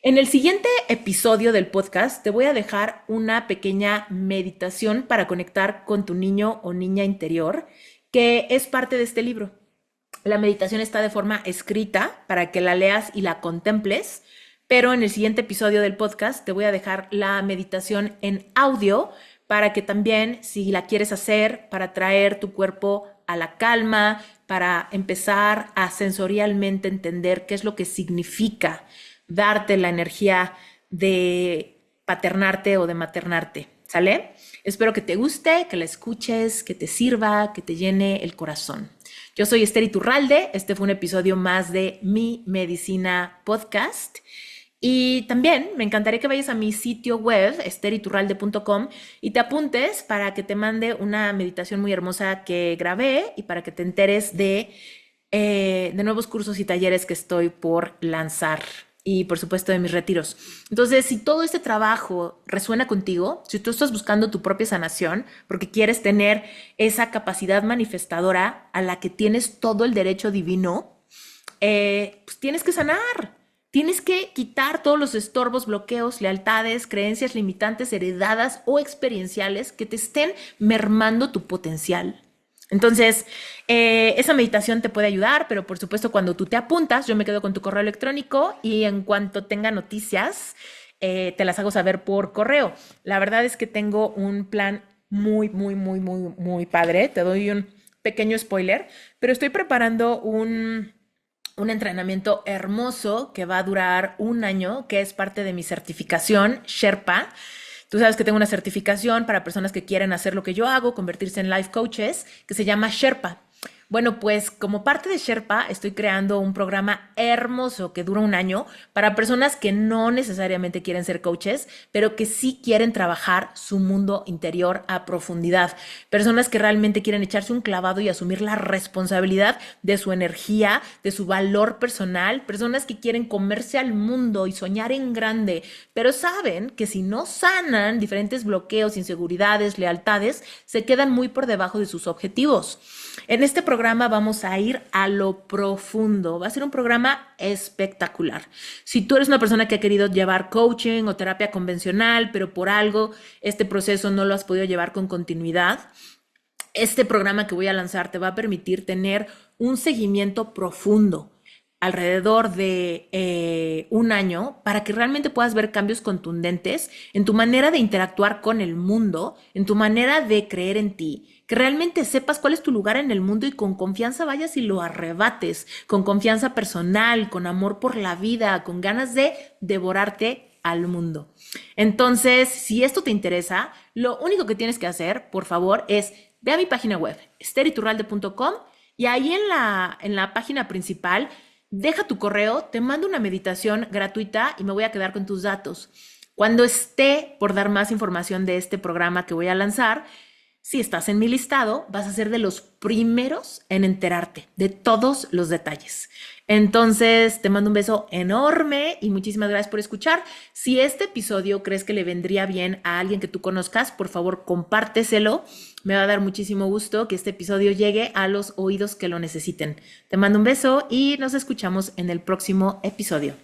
En el siguiente episodio del podcast te voy a dejar una pequeña meditación para conectar con tu niño o niña interior, que es parte de este libro. La meditación está de forma escrita para que la leas y la contemples, pero en el siguiente episodio del podcast te voy a dejar la meditación en audio para que también, si la quieres hacer, para traer tu cuerpo a la calma, para empezar a sensorialmente entender qué es lo que significa darte la energía de paternarte o de maternarte. ¿sale? Espero que te guste, que la escuches, que te sirva, que te llene el corazón. Yo soy Esther Iturralde, este fue un episodio más de Mi Medicina Podcast. Y también me encantaría que vayas a mi sitio web, esteriturralde.com, y te apuntes para que te mande una meditación muy hermosa que grabé y para que te enteres de nuevos cursos y talleres que estoy por lanzar. Y por supuesto de mis retiros. Entonces, si todo este trabajo resuena contigo, si tú estás buscando tu propia sanación, porque quieres tener esa capacidad manifestadora a la que tienes todo el derecho divino, pues tienes que sanar. Tienes que quitar todos los estorbos, bloqueos, lealtades, creencias limitantes heredadas o experienciales que te estén mermando tu potencial. Entonces, esa meditación te puede ayudar, pero por supuesto cuando tú te apuntas, yo me quedo con tu correo electrónico y en cuanto tenga noticias, te las hago saber por correo. La verdad es que tengo un plan muy padre. Te doy un pequeño spoiler, pero estoy preparando un entrenamiento hermoso que va a durar 1 año, que es parte de mi certificación Sherpa. Tú sabes que tengo una certificación para personas que quieren hacer lo que yo hago, convertirse en life coaches, que se llama Sherpa. Bueno, pues como parte de Sherpa estoy creando un programa hermoso que dura 1 año para personas que no necesariamente quieren ser coaches, pero que sí quieren trabajar su mundo interior a profundidad. Personas que realmente quieren echarse un clavado y asumir la responsabilidad de su energía, de su valor personal. Personas que quieren comerse al mundo y soñar en grande, pero saben que si no sanan diferentes bloqueos, inseguridades, lealtades, se quedan muy por debajo de sus objetivos. En este programa vamos a ir a lo profundo. Va a ser un programa espectacular. Si tú eres una persona que ha querido llevar coaching o terapia convencional, pero por algo este proceso no lo has podido llevar con continuidad, este programa que voy a lanzar te va a permitir tener un seguimiento profundo alrededor de 1 año para que realmente puedas ver cambios contundentes en tu manera de interactuar con el mundo, en tu manera de creer en ti, que realmente sepas cuál es tu lugar en el mundo y con confianza vayas y lo arrebates, con confianza personal, con amor por la vida, con ganas de devorarte al mundo. Entonces, si esto te interesa, lo único que tienes que hacer, por favor, es ve a mi página web, esteriturralde.com, y ahí en la página principal deja tu correo, te mando una meditación gratuita y me voy a quedar con tus datos. Cuando esté por dar más información de este programa que voy a lanzar, si estás en mi listado, vas a ser de los primeros en enterarte de todos los detalles. Entonces, te mando un beso enorme y muchísimas gracias por escuchar. Si este episodio crees que le vendría bien a alguien que tú conozcas, por favor, compárteselo. Me va a dar muchísimo gusto que este episodio llegue a los oídos que lo necesiten. Te mando un beso y nos escuchamos en el próximo episodio.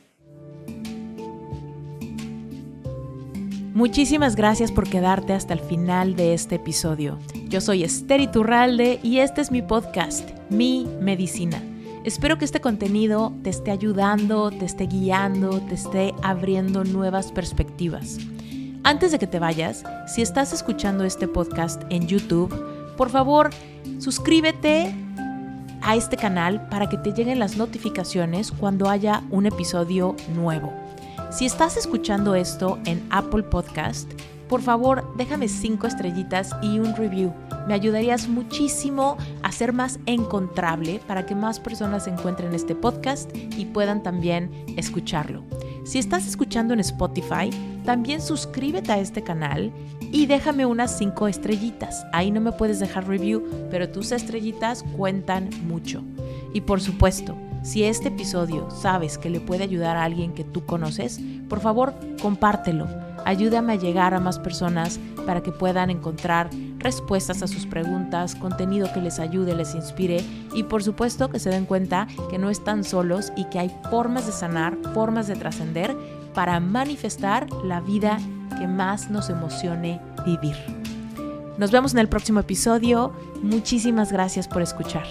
Muchísimas gracias por quedarte hasta el final de este episodio. Yo soy Esther Iturralde y este es mi podcast, Mi Medicina. Espero que este contenido te esté ayudando, te esté guiando, te esté abriendo nuevas perspectivas. Antes de que te vayas, si estás escuchando este podcast en YouTube, por favor, suscríbete a este canal para que te lleguen las notificaciones cuando haya un episodio nuevo. Si estás escuchando esto en Apple Podcast, por favor, déjame 5 estrellitas y un review. Me ayudarías muchísimo a ser más encontrable para que más personas encuentren este podcast y puedan también escucharlo. Si estás escuchando en Spotify, también suscríbete a este canal y déjame unas 5 estrellitas. Ahí no me puedes dejar review, pero tus estrellitas cuentan mucho. Y por supuesto, si este episodio sabes que le puede ayudar a alguien que tú conoces, por favor, compártelo. Ayúdame a llegar a más personas para que puedan encontrar respuestas a sus preguntas, contenido que les ayude, les inspire y por supuesto que se den cuenta que no están solos y que hay formas de sanar, formas de trascender para manifestar la vida que más nos emocione vivir. Nos vemos en el próximo episodio. Muchísimas gracias por escuchar.